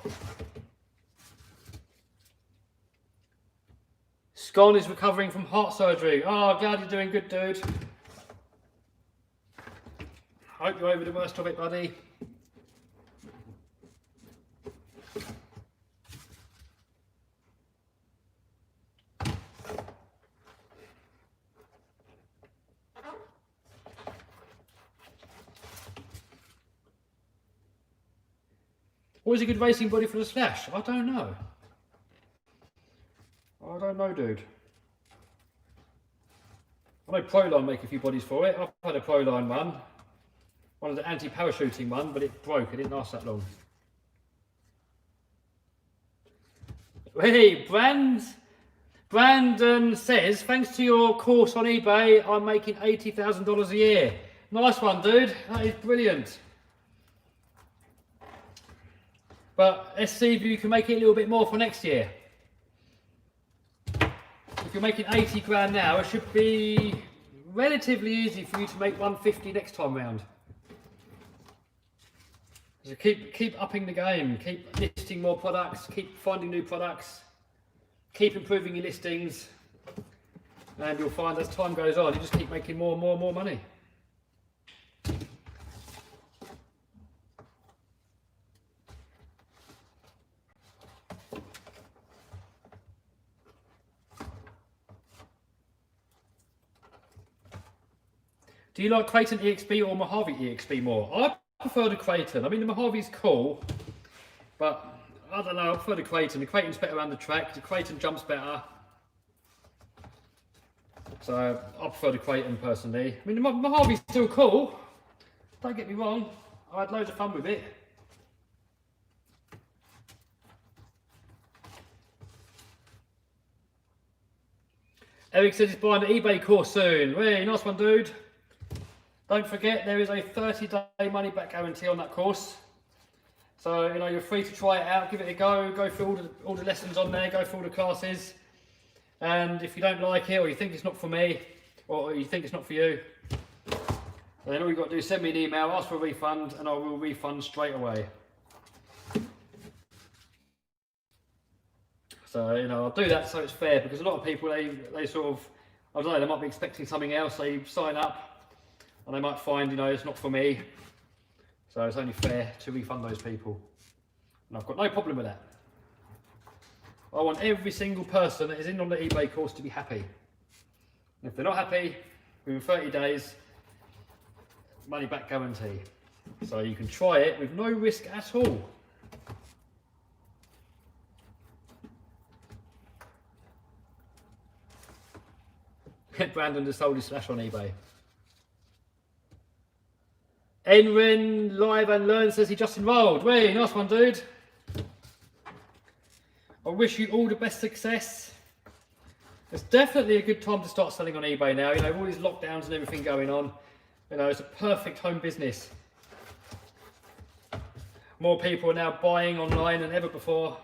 Scon is recovering from heart surgery. Oh, glad you're doing good, dude. Hope you're over the worst of it, buddy. What is a good racing body for the Slash? I don't know. I don't know, dude. I know Proline make a few bodies for it. I've had a Proline one of the anti-parachuting one, but it broke. It didn't last that long. Hey, Brandon says, thanks to your course on eBay, I'm making $80,000 a year. Nice one, dude. That is brilliant. But let's see if you can make it a little bit more for next year. If you're making 80 grand now, it should be relatively easy for you to make 150 next time round. So keep upping the game, keep listing more products, keep finding new products, keep improving your listings, and you'll find as time goes on, you just keep making more and more and more money. Do you like Creighton EXP or Mojave EXP more? I prefer the Creighton. I mean, the Mojave's cool, but I don't know, I prefer the Creighton. The Creighton's better around the track, the Creighton jumps better. So I prefer the Creighton personally. I mean, the Mojave's still cool, don't get me wrong. I had loads of fun with it. Eric says he's buying an eBay course soon. Hey, nice one, dude. Don't forget, there is a 30-day money-back guarantee on that course. So, you know, you're free to try it out, give it a go through all the lessons on there, go through all the classes. And if you don't like it, or you think it's not for me, or you think it's not for you, then all you've got to do is send me an email, ask for a refund, and I will refund straight away. So, you know, I'll do that so it's fair, because a lot of people, they sort of, I don't know, they might be expecting something else, they sign up, and they might find, you know, it's not for me. So it's only fair to refund those people. And I've got no problem with that. I want every single person that is in on the eBay course to be happy. And if they're not happy, within 30 days, money back guarantee. So you can try it with no risk at all. Brandon just sold his Slash on eBay. Enrin Live and Learn says he just enrolled. Way, nice one, dude. I wish you all the best success. It's definitely a good time to start selling on eBay now. You know, all these lockdowns and everything going on. You know, it's a perfect home business. More people are now buying online than ever before.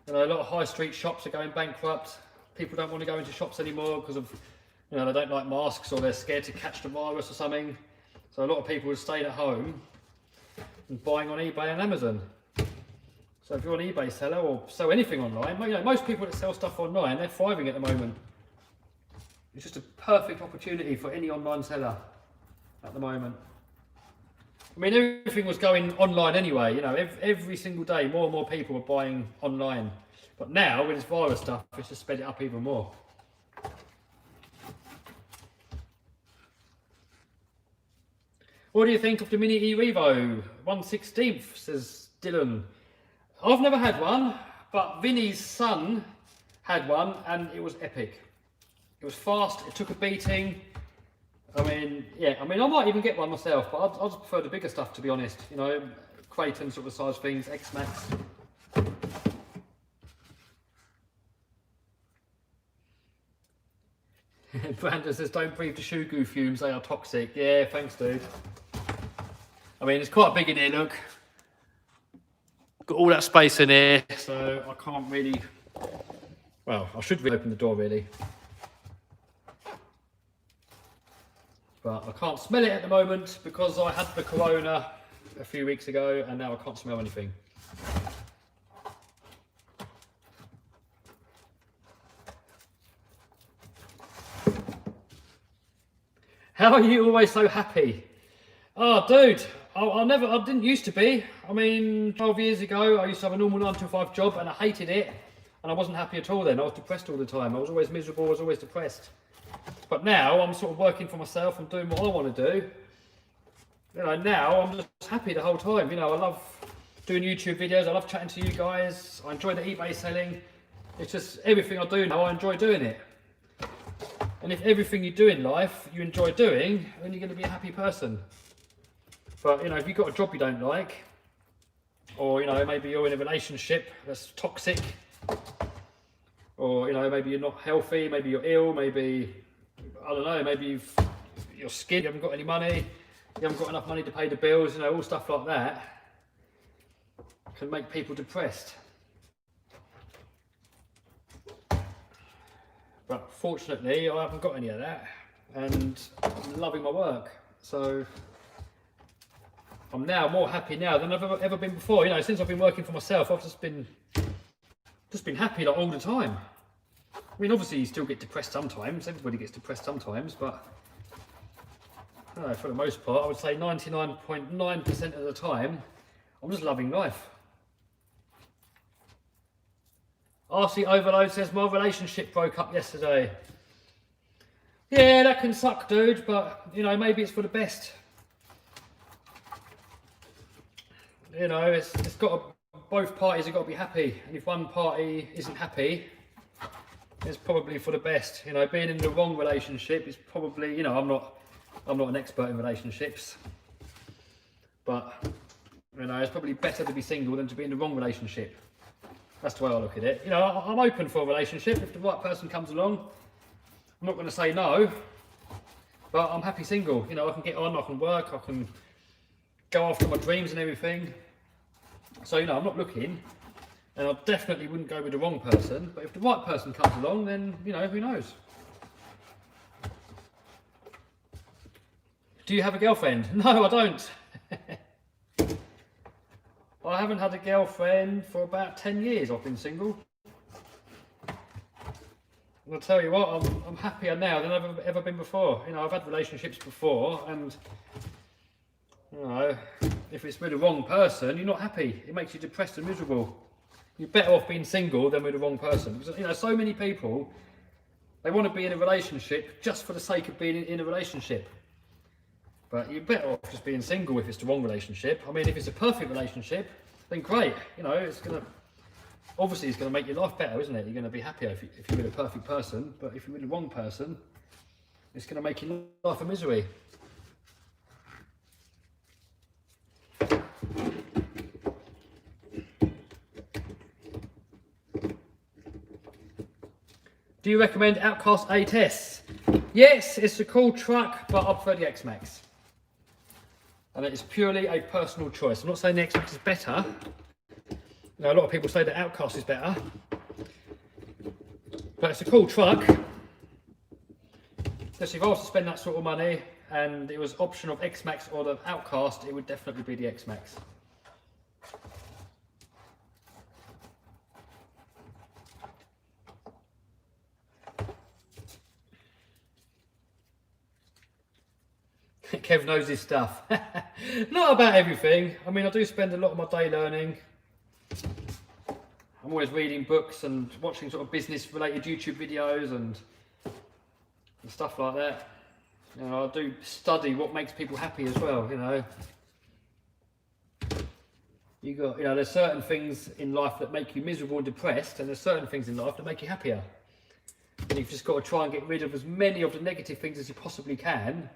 You know, a lot of high street shops are going bankrupt. People don't want to go into shops anymore because of, you know, they don't like masks or they're scared to catch the virus or something. So a lot of people are staying at home and buying on eBay and Amazon. So if you're an eBay seller or sell anything online, you know, most people that sell stuff online, they're thriving at the moment. It's just a perfect opportunity for any online seller at the moment. I mean, everything was going online anyway, you know, every single day more and more people were buying online. But now with this virus stuff, it's just sped it up even more. What do you think of the Mini E-Revo 1/16, says Dylan. I've never had one, but Vinny's son had one and it was epic. It was fast, it took a beating. I mean, yeah, I might even get one myself, but I just prefer the bigger stuff, to be honest. You know, Creighton sort of size things, X-Max. Brandon says, don't breathe the shoe goo fumes, they are toxic. Yeah, thanks, dude. I mean, it's quite big in here, look. Got all that space in here, so I can't really... Well, I should really open the door, really. But I can't smell it at the moment because I had the corona a few weeks ago and now I can't smell anything. How are you always so happy? Oh, dude, I didn't used to be. I mean, 12 years ago, I used to have a normal 9-to-5 job and I hated it. And I wasn't happy at all then. I was depressed all the time. I was always miserable, I was always depressed. But now I'm sort of working for myself and doing what I want to do. You know, now I'm just happy the whole time. You know, I love doing YouTube videos. I love chatting to you guys. I enjoy the eBay selling. It's just everything I do now, I enjoy doing it. And if everything you do in life you enjoy doing, then you're going to be a happy person. But, you know, if you've got a job you don't like, or, you know, maybe you're in a relationship that's toxic, or, you know, maybe you're not healthy, maybe you're ill, maybe, I don't know, maybe you're skinny, you haven't got any money, you haven't got enough money to pay the bills, you know, all stuff like that can make people depressed. But fortunately, I haven't got any of that, and I'm loving my work. So I'm now more happy now than I've ever been before. You know, since I've been working for myself, I've just been happy like all the time. I mean, obviously you still get depressed sometimes. Everybody gets depressed sometimes, but I don't know, for the most part, I would say 99.9% of the time, I'm just loving life. RC Overload says, my relationship broke up yesterday. Yeah, that can suck, dude, but, you know, maybe it's for the best. You know, it's got to, both parties have got to be happy, and if one party isn't happy, it's probably for the best. You know, being in the wrong relationship is probably, you know, I'm not an expert in relationships, but, you know, it's probably better to be single than to be in the wrong relationship. That's the way I look at it. You know, I'm open for a relationship. If the right person comes along, I'm not going to say no, but I'm happy single. You know, I can get on, I can work, I can go after my dreams and everything. So, you know, I'm not looking, and I definitely wouldn't go with the wrong person, but if the right person comes along, then, you know, who knows? Do you have a girlfriend? No, I don't. I haven't had a girlfriend for about 10 years. I've been single. And I'll tell you what, I'm happier now than I've ever been before. You know, I've had relationships before, and, you know, if it's with the wrong person, you're not happy. It makes you depressed and miserable. You're better off being single than with the wrong person. Because, you know, so many people, they want to be in a relationship just for the sake of being in a relationship. But you're better off just being single if it's the wrong relationship. I mean, if it's a perfect relationship, then great. You know, it's going to, obviously it's going to make your life better, isn't it? You're going to be happier if you're with a perfect person. But if you're with the wrong person, it's going to make your life a misery. Do you recommend Outcast 8S? Yes, it's a cool truck, but I prefer the X-Max. And it's purely a personal choice. I'm not saying the X-Max is better. You know, a lot of people say the Outcast is better. But it's a cool truck. So if I was to spend that sort of money and it was option of X-Max or the Outcast, it would definitely be the X-Max. Kev knows his stuff. Not about everything. I mean, I do spend a lot of my day learning. I'm always reading books and watching sort of business related YouTube videos and stuff like that. You know, I do study what makes people happy as well, you know. You know, there's certain things in life that make you miserable and depressed, and there's certain things in life that make you happier. And you've just got to try and get rid of as many of the negative things as you possibly can,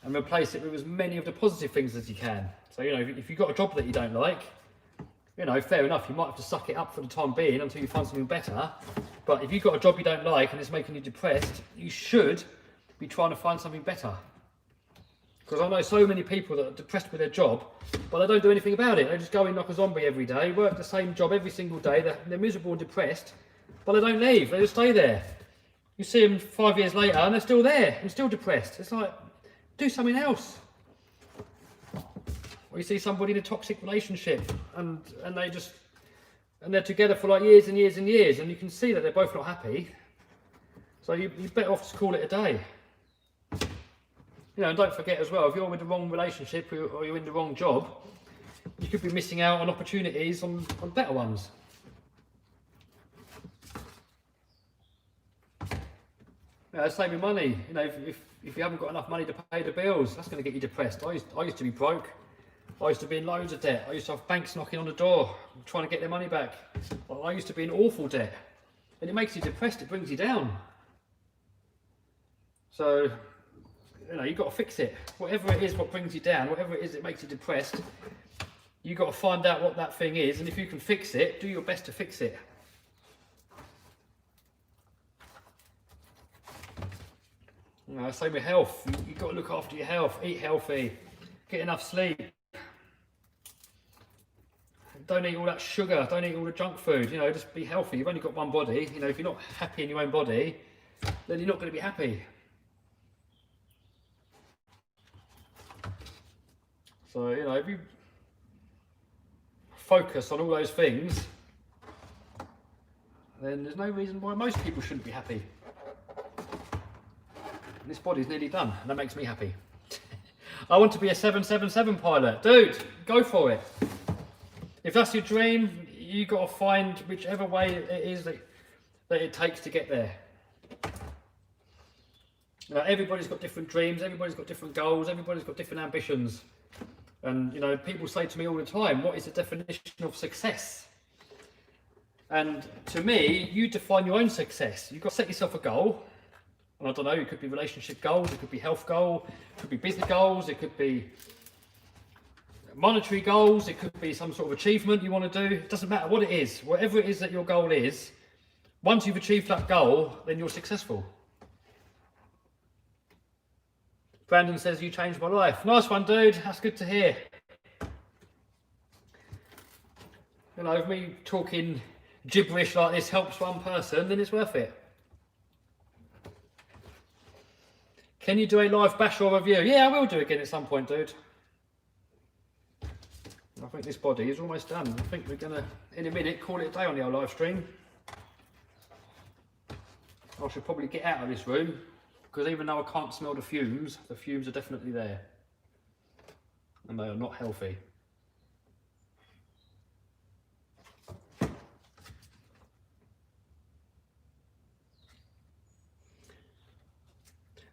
and replace it with as many of the positive things as you can. So, you know, if you've got a job that you don't like, you know, fair enough, you might have to suck it up for the time being until you find something better. But if you've got a job you don't like and it's making you depressed, you should be trying to find something better. Because I know so many people that are depressed with their job, but they don't do anything about it. They just go in like a zombie every day, work the same job every single day, they're miserable and depressed, but they don't leave, they just stay there. You see them 5 years later and they're still there and still depressed. It's like, do something else. Or you see somebody in a toxic relationship and they're together for like years and years and years, and you can see that they're both not happy. So you're better off just call it a day. You know, and don't forget as well, if you're with the wrong relationship or you're in the wrong job, you could be missing out on opportunities on better ones. You know, save your money. You know, if you haven't got enough money to pay the bills, that's going to get you depressed. I used to be broke. I used to be in loads of debt. I used to have banks knocking on the door, trying to get their money back. I used to be in awful debt. And it makes you depressed, it brings you down. So, you know, you've got to fix it. Whatever it is what brings you down, whatever it is that makes you depressed, you've got to find out what that thing is, and if you can fix it, do your best to fix it. You know, same with health. You've got to look after your health, eat healthy, get enough sleep. Don't eat all that sugar, don't eat all the junk food, you know, just be healthy. You've only got one body, you know, if you're not happy in your own body, then you're not going to be happy. So, you know, if you focus on all those things, then there's no reason why most people shouldn't be happy. And this body's nearly done, and that makes me happy. I want to be a 777 pilot. Dude, go for it. If that's your dream, you've got to find whichever way it is that it takes to get there. You know, everybody's got different dreams, everybody's got different goals, everybody's got different ambitions. And, you know, people say to me all the time, what is the definition of success? And to me, you define your own success. You've got to set yourself a goal. And I don't know, it could be relationship goals, it could be health goal, it could be business goals, it could be monetary goals, it could be some sort of achievement you want to do. It doesn't matter what it is. Whatever it is that your goal is, once you've achieved that goal, then you're successful. Brandon says, you changed my life. Nice one, dude. That's good to hear. You know, if me talking gibberish like this helps one person, then it's worth it. Can you do a live bash or review? Yeah, I will do again at some point, dude. I think this body is almost done. I think we're going to, in a minute, call it a day on the old live stream. I should probably get out of this room, because even though I can't smell the fumes are definitely there. And they are not healthy.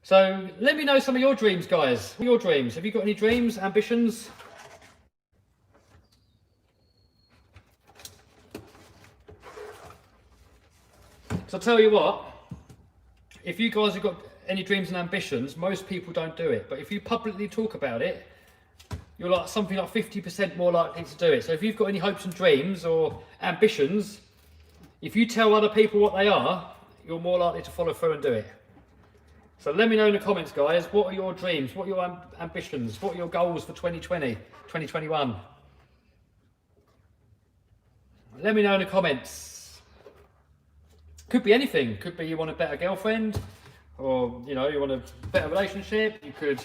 So let me know some of your dreams, guys. What are your dreams? Have you got any dreams, ambitions? So I'll tell you what, if you guys have got any dreams and ambitions, most people don't do it. But if you publicly talk about it, you're like something like 50% more likely to do it. So if you've got any hopes and dreams or ambitions, if you tell other people what they are, you're more likely to follow through and do it. So let me know in the comments, guys, what are your dreams? What are your ambitions? What are your goals for 2020, 2021? Let me know in the comments. Could be anything. Could be you want a better girlfriend, or, you know, you want a better relationship. You could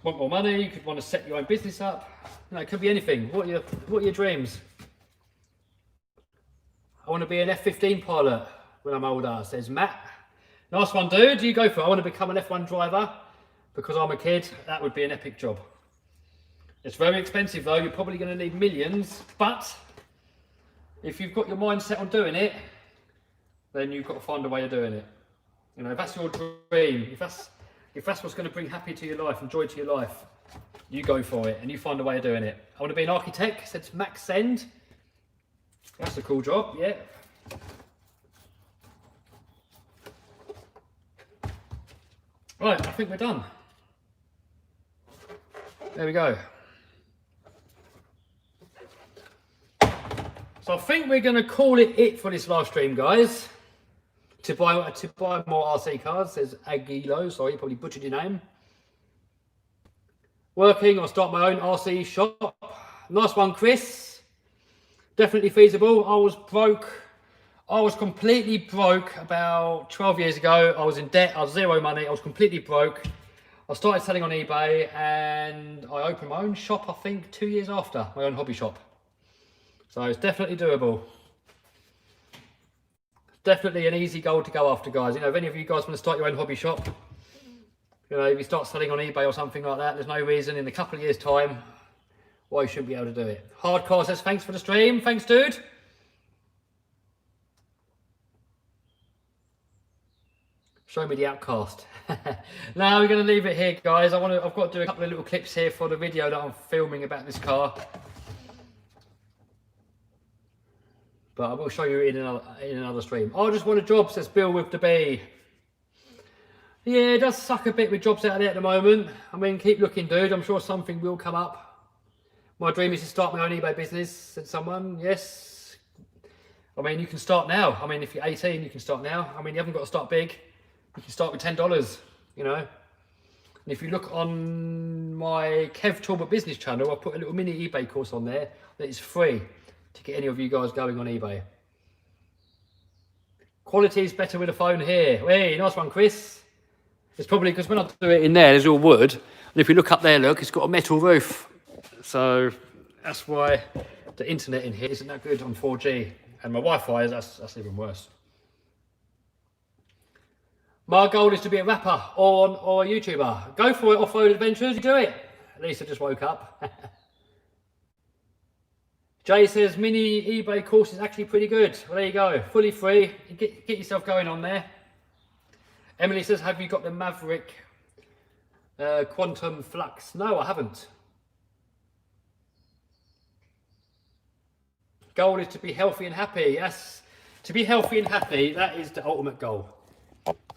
want more money. You could want to set your own business up. You know, it could be anything. What are your dreams? I want to be an F-15 pilot when I'm older, says Matt. Nice one, dude. You go for it. I want to become an F1 driver because I'm a kid. That would be an epic job. It's very expensive though. You're probably going to need millions, but if you've got your mind set on doing it, then you've got to find a way of doing it. You know, if that's your dream, if that's what's going to bring happy to your life and joy to your life, you go for it and you find a way of doing it. I want to be an architect, said Max Send. That's a cool job, yeah. Right, I think we're done. There we go. So I think we're going to call it for this live stream, guys. To buy more RC cars, says Aguilo. Sorry, probably butchered your name. Working, I'll start my own RC shop. Nice one, Chris. Definitely feasible. I was broke. I was completely broke about 12 years ago. I was in debt. I was zero money. I was completely broke. I started selling on eBay and I opened my own shop, I think, 2 years after, my own hobby shop. So it's definitely doable. Definitely an easy goal to go after, guys. You know, if any of you guys want to start your own hobby shop, you know, if you start selling on eBay or something like that, there's no reason in a couple of years' time why you shouldn't be able to do it. Hardcore says, thanks for the stream. Thanks, dude. Show me the outcast. Now we're going to leave it here, guys. I've got to do a couple of little clips here for the video that I'm filming about this car. But I will show you in another stream. I just want a job, says Bill with the B. Yeah, it does suck a bit with jobs out there at the moment. I mean, keep looking, dude. I'm sure something will come up. My dream is to start my own eBay business, said someone. Yes. I mean, you can start now. I mean, if you're 18, you can start now. I mean, you haven't got to start big. You can start with $10, you know. And if you look on my Kev Talbot business channel, I've put a little mini eBay course on there that is free to get any of you guys going on eBay. Quality is better with a phone here. Hey, nice one, Chris. It's probably because when I do it in there's all wood. And if you look up there, look, it's got a metal roof. So that's why the internet in here isn't that good on 4G. And my Wi-Fi, that's even worse. My goal is to be a rapper or a YouTuber. Go for it, off-road adventures, you do it. At least I just woke up. Jay says, mini eBay course is actually pretty good. Well, there you go, fully free. Get yourself going on there. Emily says, have you got the Maverick Quantum Flux? No, I haven't. Goal is to be healthy and happy. Yes, to be healthy and happy, that is the ultimate goal.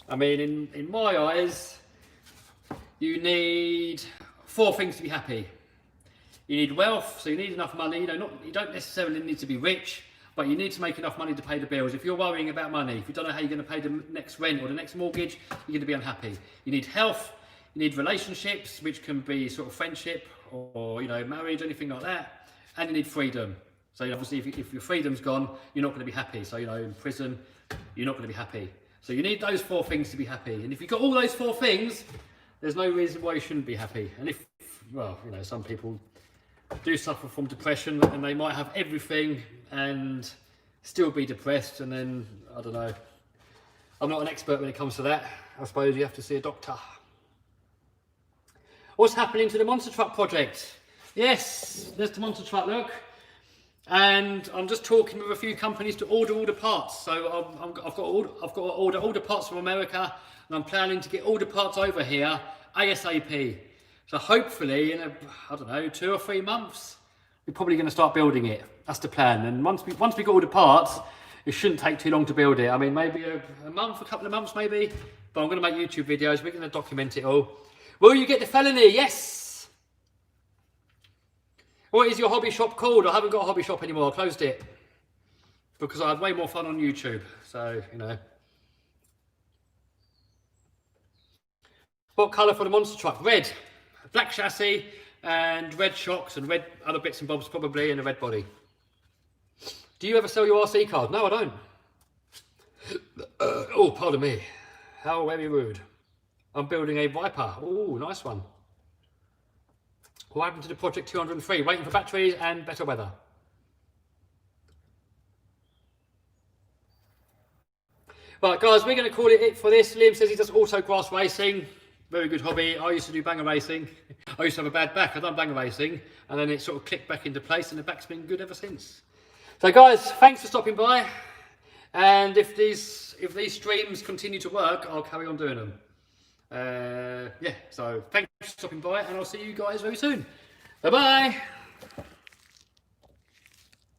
I mean, in my eyes, you need 4 things to be happy. You need wealth, so you need enough money. You don't necessarily need to be rich, but you need to make enough money to pay the bills. If you're worrying about money, if you don't know how you're going to pay the next rent or the next mortgage, you're going to be unhappy. You need health, you need relationships, which can be sort of friendship or, you know, marriage, anything like that. And you need freedom. So obviously, if your freedom's gone, you're not going to be happy. So, you know, in prison, you're not going to be happy. So you need those 4 things to be happy. And if you've got all those 4 things, there's no reason why you shouldn't be happy. And if, well, you know, some people do suffer from depression and they might have everything and still be depressed. And then, I don't know, I'm not an expert when it comes to that. I suppose you have to see a doctor. What's happening to the monster truck project? Yes, there's the monster truck, look. And I'm just talking with a few companies to order all the parts. So I've got to order all the parts from America, and I'm planning to get all the parts over here ASAP. So hopefully in I don't know, 2 or 3 months, we're probably going to start building it. That's the plan. And once we got all the parts, it shouldn't take too long to build it. I mean, maybe a month, a couple of months maybe. But I'm going to make YouTube videos. We're going to document it all. Will you get the felony? Yes. What is your hobby shop called? I haven't got a hobby shop anymore. I closed it because I had way more fun on YouTube. So, you know. What colour for the monster truck? Red. Black chassis and red shocks and red other bits and bobs probably, and a red body. Do you ever sell your RC cars? No, I don't. Oh, pardon me. How very rude. I'm building a Viper. Oh, nice one. What happened to the Project 203? Waiting for batteries and better weather. Right, guys, we're going to call it for this. Liam says he does autograss racing. Very good hobby. I used to do banger racing. I used to have a bad back. I've done banger racing, and then it sort of clicked back into place, and the back's been good ever since. So, guys, thanks for stopping by. And if these streams continue to work, I'll carry on doing them. Yeah, so thanks for stopping by, and I'll see you guys very soon. Bye bye.